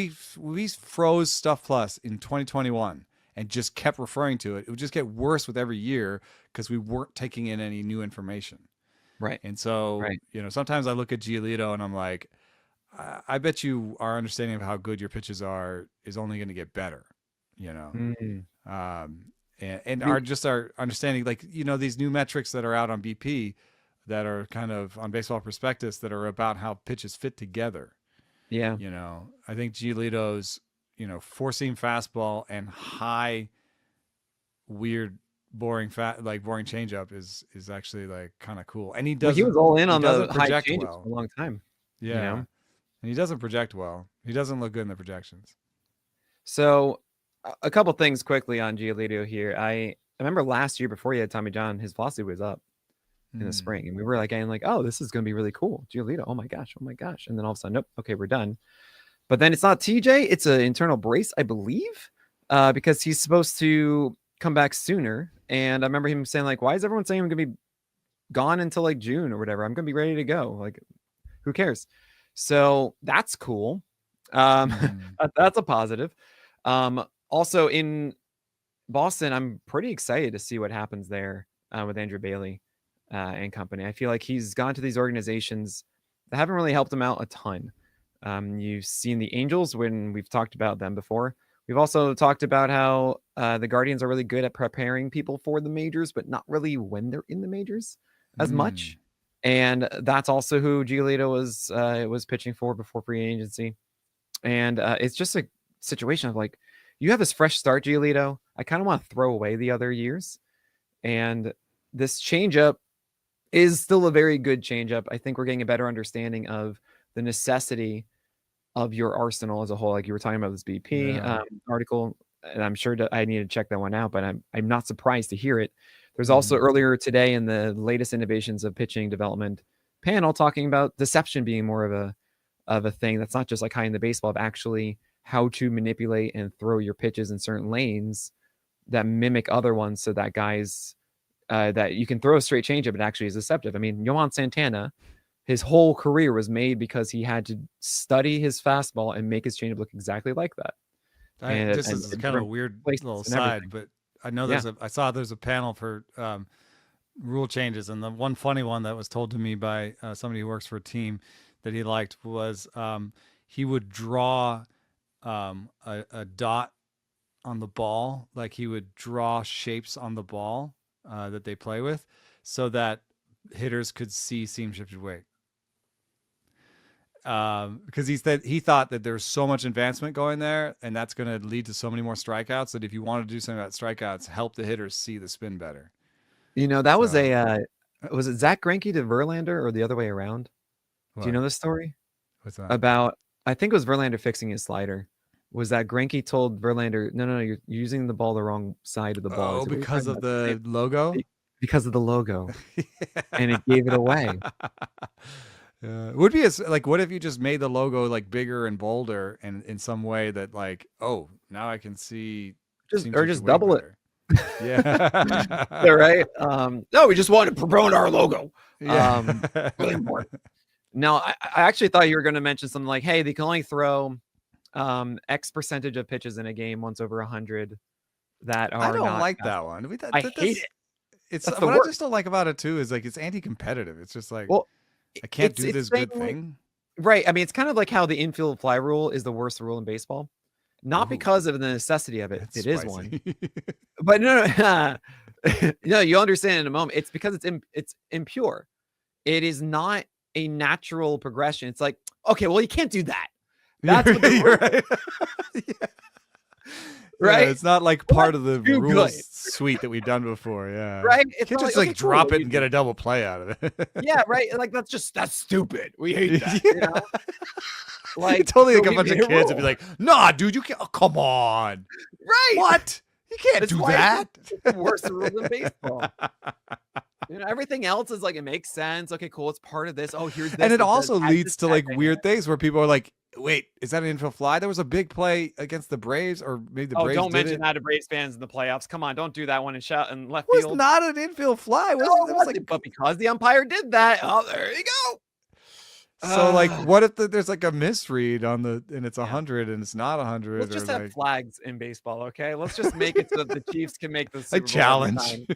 froze Stuff Plus in 2021 and just kept referring to it, it would just get worse with every year because we weren't taking in any new information. Right. And so, sometimes I look at Giolito and I'm like, I bet you our understanding of how good your pitches are is only going to get better, and our understanding, like, these new metrics that are out on BP that are kind of on Baseball Prospectus that are about how pitches fit together. Yeah. I think Giolito's, four seam fastball and high, weird, boring changeup is actually like kind of cool. And he was all in on the high changeup for a long time. Yeah. And he doesn't project well. He doesn't look good in the projections. So a couple things quickly on Giolito here. I remember last year before he had Tommy John, his velocity was up in the spring. And we were like, oh, this is going to be really cool. Giolito, oh my gosh. And then all of a sudden, nope, okay, we're done. But then it's not TJ. It's an internal brace, I believe, because he's supposed to come back sooner. And I remember him saying like, why is everyone saying I'm going to be gone until like June or whatever? I'm going to be ready to go. Like, who cares? So that's cool. That's a positive. Also in Boston, I'm pretty excited to see what happens there with Andrew Bailey and company. I feel like he's gone to these organizations that haven't really helped him out a ton. You've seen the Angels when we've talked about them before. We've also talked about how The Guardians are really good at preparing people for the majors, but not really when they're in the majors as much. And that's also who Giolito was pitching for before free agency. And it's just a situation of like, you have this fresh start, Giolito. I kind of want to throw away the other years. And this changeup is still a very good changeup. I think we're getting a better understanding of the necessity of your arsenal as a whole. Like you were talking about this BP article, and I'm sure I need to check that one out, but I'm not surprised to hear it. There's also earlier today in the latest innovations of pitching development panel talking about deception being more of a thing that's not just like high in the baseball, but actually how to manipulate and throw your pitches in certain lanes that mimic other ones, so that guys that you can throw a straight changeup, it actually is deceptive. I mean, Yohan Santana, his whole career was made because he had to study his fastball and make his changeup look exactly like that. This is kind of a weird little side, but I know I saw there's a panel for rule changes, and the one funny one that was told to me by somebody who works for a team that he liked was he would draw a dot on the ball, like he would draw shapes on the ball that they play with, so that hitters could see seam shifted weight. Because he thought that there's so much advancement going there, and that's going to lead to so many more strikeouts, that if you want to do something about strikeouts, help the hitters see the spin better. You know, that was was it Zach Greinke to Verlander or the other way around? What? Do you know this story? What's that? About, I think it was Verlander fixing his slider. Was that Greinke told Verlander, no, you're using the ball the wrong side of the ball. Oh, because of the logo? Because of the logo. And it gave it away. Would be like, what if you just made the logo like bigger and bolder, and in some way that like, oh, now I can see, just double better. Yeah. Yeah, right. No, we just wanted to promote our logo. Really important. No, I actually thought you were going to mention something like, hey, they can only throw X percentage of pitches in a game once over 100 that are. I don't like that one. I hate it. It's what I just don't like about it too is like it's anti-competitive. It's just like, well, I can't do this good thing. Right. I mean, it's kind of like how the infield fly rule is the worst rule in baseball. Not because of the necessity of it. It is one. But no. No, you'll understand in a moment. It's because it's impure. It is not a natural progression. It's like, okay, well, you can't do that. That's what right. Yeah. Right. Yeah, it's not like part of the rules suite that we've done before. Yeah. Right. You can't just like drop it and get a double play out of it. Yeah. Right. Like that's stupid. We hate that. You know? Like totally like a bunch of kids would be like, nah, dude, you can't. Oh, come on. Right. What? You can't do that. It's the worst rule in baseball. You know, everything else is like, it makes sense. Okay, cool. It's part of this. Oh, here's this. And it also leads to like weird things where people are like, wait, is that an infield fly? There was a big play against the Braves, or maybe the Braves. Don't mention that to Braves fans in the playoffs. Come on, don't do that one and shout in left field. It was not an infield fly. But because the umpire did that, oh, there you go. So like, what if there's like a misread on and it's 100 and it's not 100? Let's just have flags in baseball, okay? Let's just make it so that the Chiefs can make the Super Bowl challenge.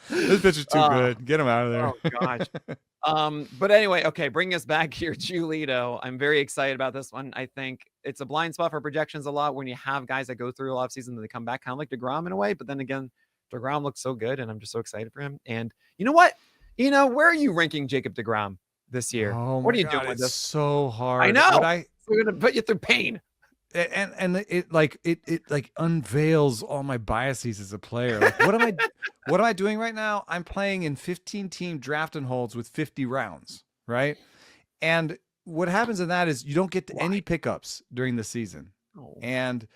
This pitch is too good. Get him out of there. Oh gosh. But anyway, okay, bring us back here, Giolito. I'm very excited about this one. I think it's a blind spot for projections a lot when you have guys that go through a lot of season and they come back kind of like DeGrom in a way. But then again, DeGrom looks so good, and I'm just so excited for him. And you know what? You know, where are you ranking Jacob DeGrom this year? Oh, what are you doing with this? So hard. I know. We're gonna put you through pain. And it like unveils all my biases as a player. Like, what am I doing right now? I'm playing in 15-team draft and holds with 50 rounds, right? And what happens in that is you don't get any pickups during the season. Oh. And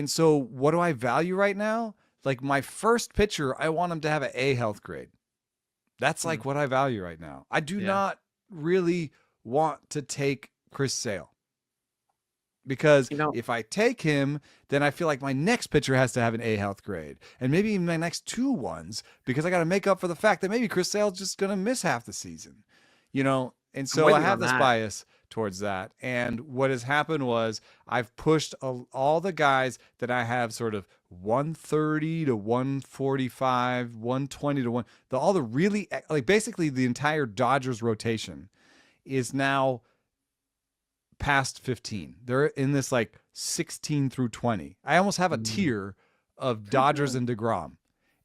so what do I value right now? Like my first pitcher, I want him to have an A health grade. That's like what I value right now. I do not really want to take Chris Sale. Because if I take him, then I feel like my next pitcher has to have an A health grade. And maybe even my next 2 ones, because I got to make up for the fact that maybe Chris Sale's just going to miss half the season. You know, and so I have this bias towards that. And what has happened was I've pushed all the guys that I have sort of 130 to 145, 120 to 1. All the really, like basically the entire Dodgers rotation is now past 15. They're in this like 16 through 20. I almost have a tier of Dodgers and DeGrom.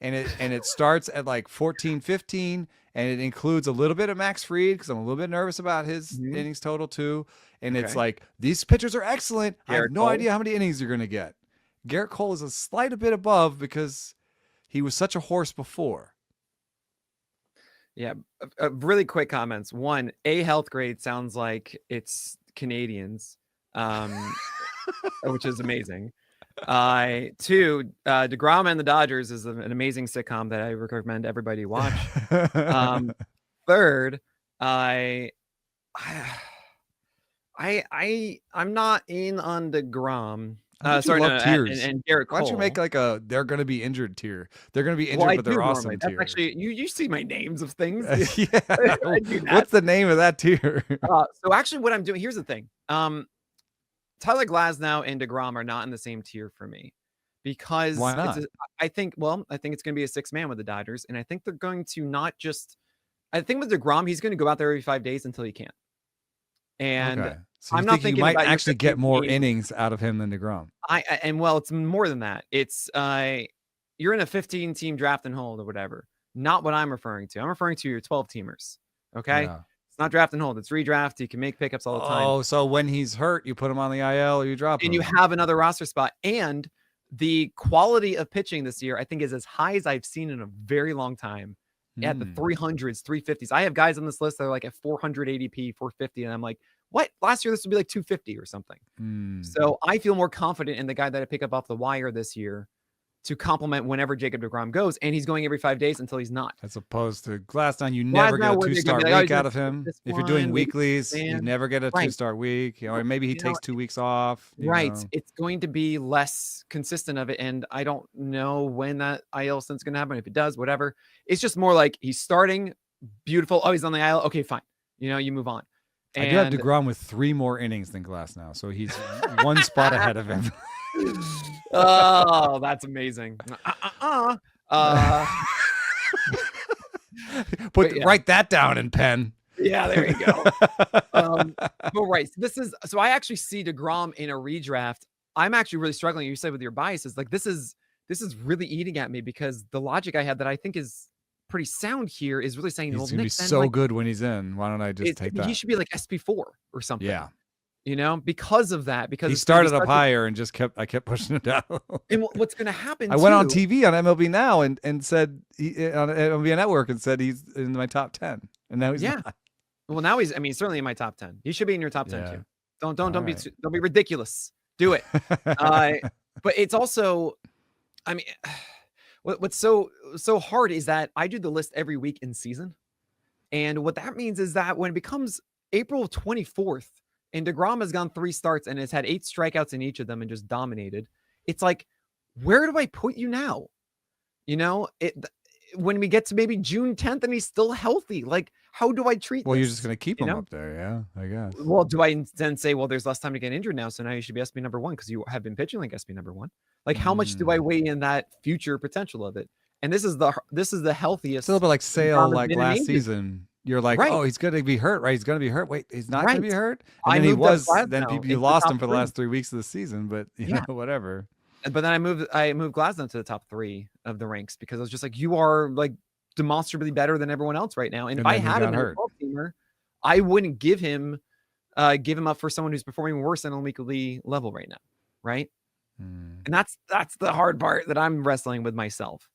And it starts at like 14, 15, and it includes a little bit of Max Fried because I'm a little bit nervous about his innings total too. And it's like, these pitchers are excellent. I have no idea how many innings you're going to get. Garrett Cole is a slight bit above because he was such a horse before. Yeah, really quick comments. One, A health grade sounds like it's Canadians, which is amazing. Two, DeGrom and the Dodgers is an amazing sitcom that I recommend everybody watch. Third, I'm not in on DeGrom. Sorry, no, tiers. and Garrett Cole. Why don't you make like a they're going to be injured tier? They're going to be injured, but they're awesome tier. That's actually you see my names of things. Yeah. What's the name of that tier? So actually, what I'm doing here's the thing. Tyler Glasnow and DeGrom are not in the same tier for me because why not? I think it's going to be a 6-man with the Dodgers, and I think they're going to not just. I think with DeGrom, he's going to go out there every 5 days until he can't. And so I'm not thinking you might actually get more innings out of him than DeGrom. It's more than that. It's you're in a 15-team draft and hold or whatever. Not what I'm referring to. I'm referring to your 12-teamers. Okay. Yeah. It's not draft and hold. It's redraft. You can make pickups all the time. Oh, so when he's hurt, you put him on the IL or you drop him. And you have another roster spot. And the quality of pitching this year, I think, is as high as I've seen in a very long time. At the 300s, 350s. I have guys on this list that are like at 400 ADP, 450. And I'm like, what? Last year, this would be like 250 or something. So I feel more confident in the guy that I pick up off the wire this year to complement whenever Jacob DeGrom goes. And he's going every 5 days until he's not. As opposed to Glasnow, you never get a 2-star week out of him. If you're doing weeklies, you never get a 2-star week. Or maybe he takes 2 weeks off. Right. It's going to be less consistent of it. And I don't know when that IL stint's going to happen. If it does, whatever. It's just more like he's starting. Beautiful. Oh, he's on the IL. Okay, fine. You move on. And I do have DeGrom with 3 more innings than Glasnow. So he's 1 spot ahead of him. Oh, that's amazing. Write that down in pen. Yeah, there you go. But right, so I actually see DeGrom in a redraft. I'm actually really struggling. You said with your biases, like this is really eating at me because the logic I had that I think is pretty sound here is really saying he's gonna be so good when he's in. Why don't I just take that? He should be like SP4 or something. Yeah. Because of that, because he started up higher and I kept pushing it down. And what's going to happen? I went on TV on MLB Now and said on MLB Network and said he's in my top 10, and now he's not. Well, now he's certainly in my top 10. He should be in your top 10 too. Don't be ridiculous. Do it. But it's also, what's so hard is that I do the list every week in season, and what that means is that when it becomes April 24th. And DeGrom has gone 3 starts and has had 8 strikeouts in each of them and just dominated. It's like, where do I put you now? When we get to maybe June 10th and he's still healthy, like, how do I treat Well, you're just going to keep him up there. Yeah, I guess. Well, do I then say, well, there's less time to get injured now, so now you should be SP number 1 because you have been pitching like SP number 1. Like, how much do I weigh in that future potential of it? And this is the healthiest. It's a little bit like Sale, like last season. You're like, oh, he's going to be hurt, right? He's going to be hurt. Wait, he's not going to be hurt? And then he was. Then you lost him for the last 3 weeks of the season, but you know, whatever. But then I moved Glasnow to the top 3 of the ranks because I was just like, you are like demonstrably better than everyone else right now. And if I had him in a 12-teamer, I wouldn't give him up for someone who's performing worse than a weekly level right now, right? And that's the hard part that I'm wrestling with myself.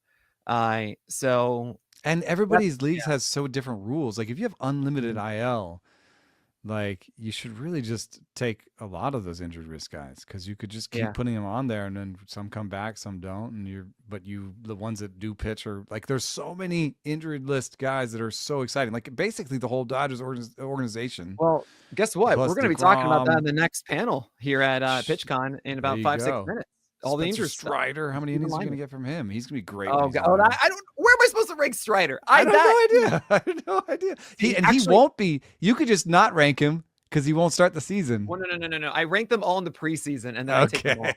And everybody's leagues has so different rules. Like if you have unlimited IL, like you should really just take a lot of those injured risk guys because you could just keep putting them on there, and then some come back, some don't, and the ones that do pitch are like there's so many injured list guys that are so exciting. Like basically the whole Dodgers organization. Well, guess what? We're going to be talking about that in the next panel here at PitchCon in about 5-6 minutes. All the injuries. Strider, how many innings are you going to get from him? He's going to be great. Oh, God. I don't. Where am I supposed to rank Strider? I have no idea. I have no idea. He won't be. You could just not rank him because he won't start the season. Well, no. I rank them all in the preseason, and then I take them all.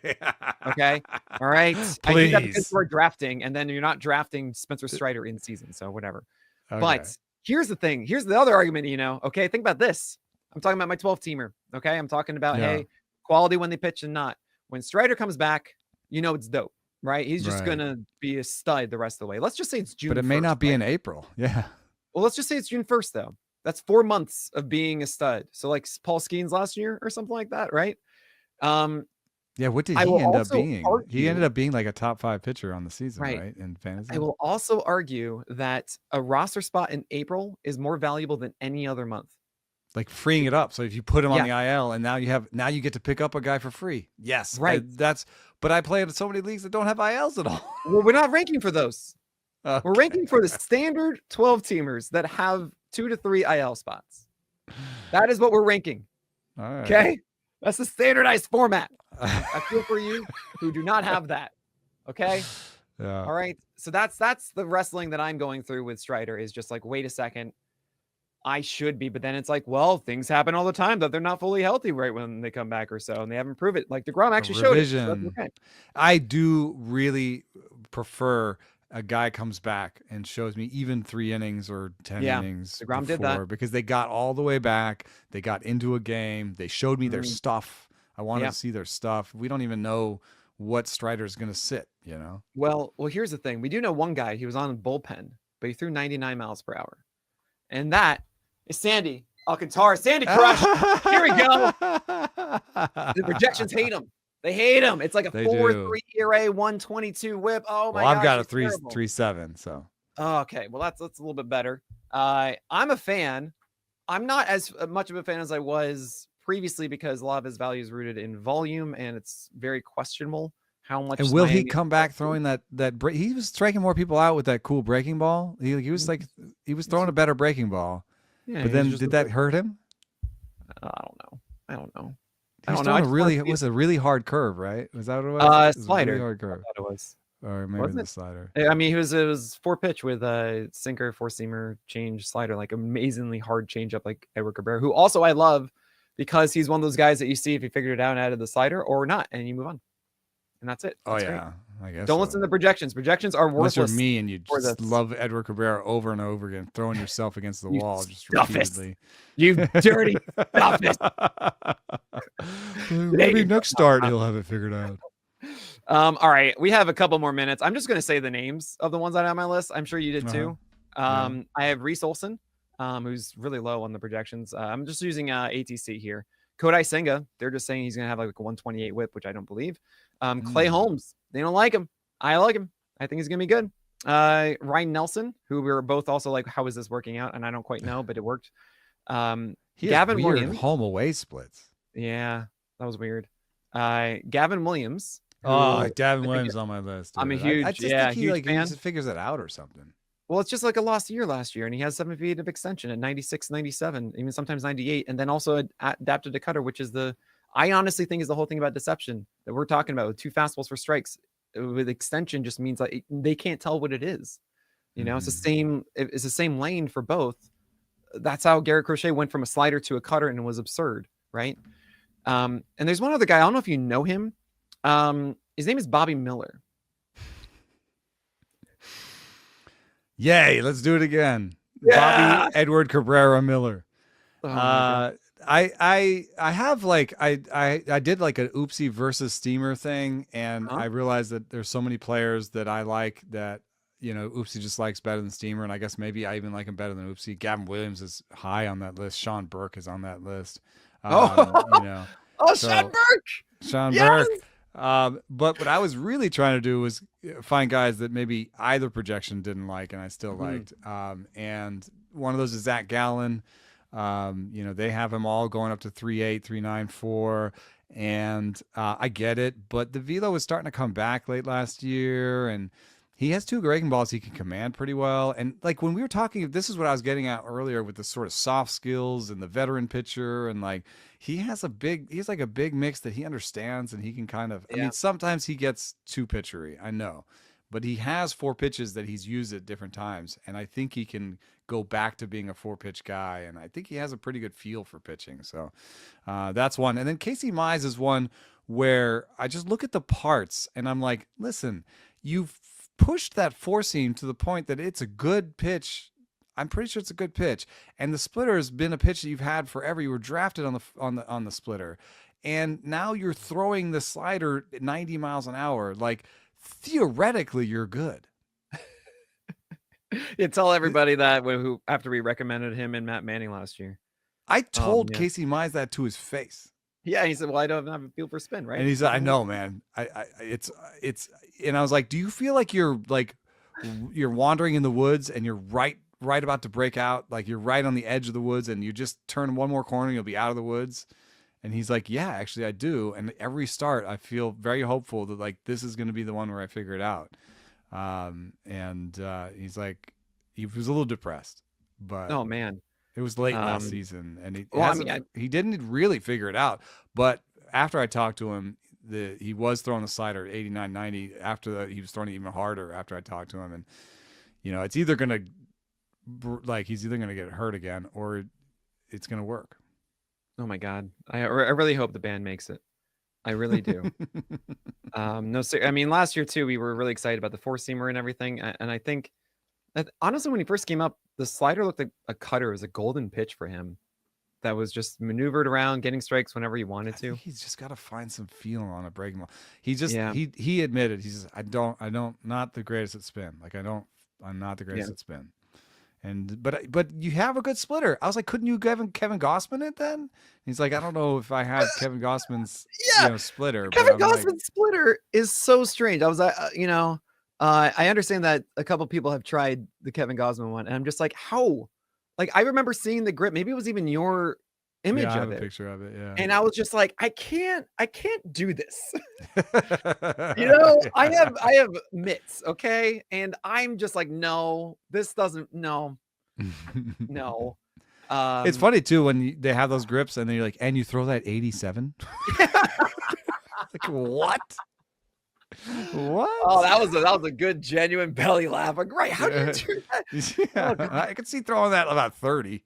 Okay. All right. Please. I do that because we're drafting, and then you're not drafting Spencer Strider in season, so whatever. Okay. But here's the thing. Here's the other argument. Okay, think about this. I'm talking about my 12-teamer. Okay, I'm talking about hey, quality when they pitch and not. when Strider comes back, it's dope, right? He's just Right. gonna be a stud the rest of the way. Let's just say it's June. But it may 1st, not be right? in April. Yeah. Well, let's just say it's June 1st though. That's 4 months of being a stud. So like Paul Skeens last year or something like that, right? Um, Yeah. What did I he will end up also being? He ended argue, up being like a top 5 pitcher on the season, right? right? In I fantasy. will also argue that a roster spot in April is more valuable than any other month. Like freeing it up. So if you put him on Yeah, the IL and now you get to pick up a guy for free. Yes. right. But I play in so many leagues that don't have ILs at all. Well, we're not ranking for those. We're Okay. ranking for the standard 12 teamers that have 2 to 3 IL spots. That is what we're ranking. All right. Okay. That's the standardized format. I feel for you who do not have that. Okay. Yeah. All right. So that's the wrestling that I'm going through with Strider is just like, wait a second. I should be, but then it's like, well, things happen all the time that they're not fully healthy right when they come back or so, and they haven't proved it. Like DeGrom A actually showed it. So that's revision. okay. I do really prefer a guy comes back and shows me even 3 innings or 10 Yeah, innings DeGrom did that. before, because they got all the way back. They got into a game. They showed me their stuff. I wanted Yeah. to see their stuff. We don't even know what Strider's going to sit, Well, here's the thing. We do know one guy. He was on the bullpen, but he threw 99 miles per hour, and that is Sandy Alcantara. Sandy Crush. Here we go. The projections hate him. They hate him. It's like a They 4.3 ERA, 122 WHIP. Oh my Well, gosh, I've got a it's 3.37, so. Oh, okay. Well, that's a little bit better. I'm a fan. I'm not as much of a fan as I was previously because a lot of his value is rooted in volume, and it's very questionable how much. And will he Miami come back throwing that he was striking more people out with that cool breaking ball. He was throwing a better breaking ball. Yeah, But then did that hurt him? I don't know. He was throwing it was a really hard curve, right? Was that what it was? It was Slider. a really hard curve. It was. Or maybe Wasn't the it? slider. I mean, it was 4-pitch with a sinker, 4-seamer, change, slider, like amazingly hard changeup, like Edward Cabrera, who also I love because he's one of those guys that you see if you figured it out and added the slider or not, and you move on, and that's it. That's Great. I guess. Don't listen to projections. Projections are worthless. Unless you're me and you just love Edward Cabrera over and over again, throwing yourself against the wall just repeatedly. You dirty stuffist. Maybe next start he'll have it figured out. All right, we have a couple more minutes. I'm just going to say the names of the ones that are on my list. I'm sure you did too. I have Reese Olson, who's really low on the projections. I'm just using ATC here. Kodai Senga, they're just saying he's going to have like a 128 whip, which I don't believe. Clay Holmes, they don't like him. I like him. I think he's going to be good. Ryan Nelson, who we were both also like, how is this working out? And I don't quite know, but it worked. He Gavin has weird Williams. home away splits. Yeah, that was weird. Gavin Williams. Gavin Williams on my list. Dude. I'm a huge, I just think he fan. he figures it out or something. Well, it's just like a lost year last year, and he has 7 feet of extension at 96, 97, even sometimes 98, and then also adapted to cutter, which is I honestly think is the whole thing about deception that we're talking about with 2 fastballs for strikes. With extension just means like they can't tell what it is. It's the same lane for both. That's how Garrett Crochet went from a slider to a cutter, and it was absurd, right? And there's one other guy. I don't know if you know him. His name is Bobby Miller. Yay, let's do it again. Yeah! Bobby Edward Cabrera Miller. Oh I have I did like an Oopsie versus Steamer thing, and I realized that there's so many players that I like that Oopsie just likes better than Steamer, and I guess maybe I even like him better than Oopsie. Gavin Williams is high on that list. Sean Burke is on that list. Sean Burke. Sean Burke. But what I was really trying to do was find guys that maybe either projection didn't like and I still liked. And one of those is Zach Gallen. They have him all going up to 3.8, 3.94. And I get it, but the velo was starting to come back late last year, and he has 2 breaking balls he can command pretty well. And like when we were talking, this is what I was getting at earlier with the sort of soft skills and the veteran pitcher, and like he's like a big mix that he understands, and he can kind of, I mean, sometimes he gets too pitchery, I know, but he has 4 pitches that he's used at different times. And I think he can go back to being a 4-pitch guy. And I think he has a pretty good feel for pitching. So that's one. And then Casey Mize is one where I just look at the parts and I'm like, listen, you've pushed that 4-seam to the point that it's a good pitch. I'm pretty sure it's a good pitch. And the splitter has been a pitch that you've had forever. You were drafted on the splitter. and now you're throwing the slider at 90 miles an hour. Like theoretically, you're good. You tell everybody that who after we recommended him and Matt Manning last year. I told man. Casey Mize that to his face. Yeah, he said, "Well, I don't have a feel for spin, right?" And he said, "I know, man. It's." And I was like, "Do you feel like you're wandering in the woods and you're right about to break out? Like you're right on the edge of the woods, and you just turn one more corner, and you'll be out of the woods." And he's like, "Yeah, actually, I do. And every start, I feel very hopeful that like this is going to be the one where I figure it out." He's like, he was a little depressed, but oh man, it was late last season, and he didn't really figure it out. But after I talked to him, he was throwing the slider at 89, 90. After that, he was throwing it even harder after I talked to him. And, it's either going to, he's either going to get hurt again or it's going to work. Oh my God. I really hope the band makes it. I really do. No, I mean, last year too, we were really excited about the four-seamer and everything. And I think that honestly, when he first came up, the slider looked like a cutter. It was a golden pitch for him that was just maneuvered around, getting strikes whenever he wanted to. He's just got to find some feel on a breaking ball. He just, he admitted, he says, not the greatest at spin. Like I'm not the greatest at spin. And, but you have a good splitter. I was like, couldn't you give Kevin Gossman it then? He's like, I don't know if I have Kevin Gossman's splitter. Kevin Gossman's splitter is so strange. I was, I understand that a couple people have tried the Kevin Gossman one, and I'm just like, how? Like, I remember seeing the grip. Maybe it was even your image I have of it. A picture of it, yeah. And I was just like, I can't do this. I have mitts, okay? And I'm just like, no, this doesn't, no. No. It's funny too when they have those grips and then you're like, and you throw that 87? Like, what? What? Oh, that was a good genuine belly laugh. Like, right? How do you do that? Yeah, I could see throwing that about 30.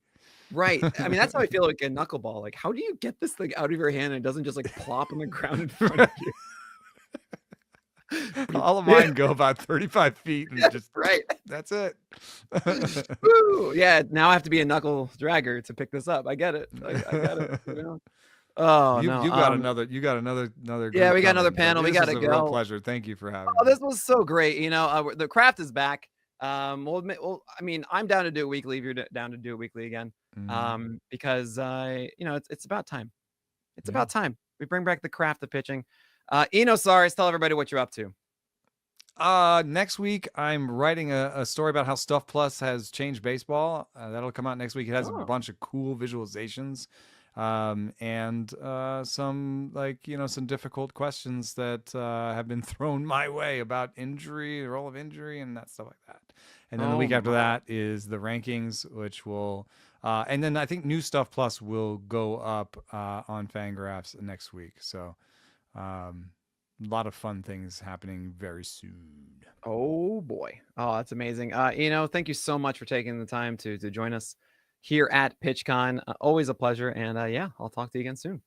Right. I mean, that's how I feel like a knuckleball. Like, how do you get this thing out of your hand and it doesn't just like plop on the ground in front of you? All of mine go about 35 feet and just right. That's it. Woo! Yeah. Now I have to be a knuckle dragger to pick this up. I get it. I got it. Oh, you no. got another. Yeah, we got another panel. We got to go. Real pleasure. Thank you for having me. Oh, this was so great. The craft is back. I mean, I'm down to do it weekly if you're down to do it weekly again. Because it's about time. It's about time. We bring back the craft of pitching. Sarris, tell everybody what you're up to. Next week, I'm writing a story about how Stuff Plus has changed baseball. That'll come out next week. It has a bunch of cool visualizations. And some some difficult questions that have been thrown my way about injury, the role of injury, and that stuff like that. And then the week after that is the rankings, which will, and then I think New Stuff Plus will go up on Fangraphs next week. So a lot of fun things happening very soon. Oh boy. Oh, that's amazing. Thank you so much for taking the time to join us here at PitchCon. Always a pleasure. And I'll talk to you again soon.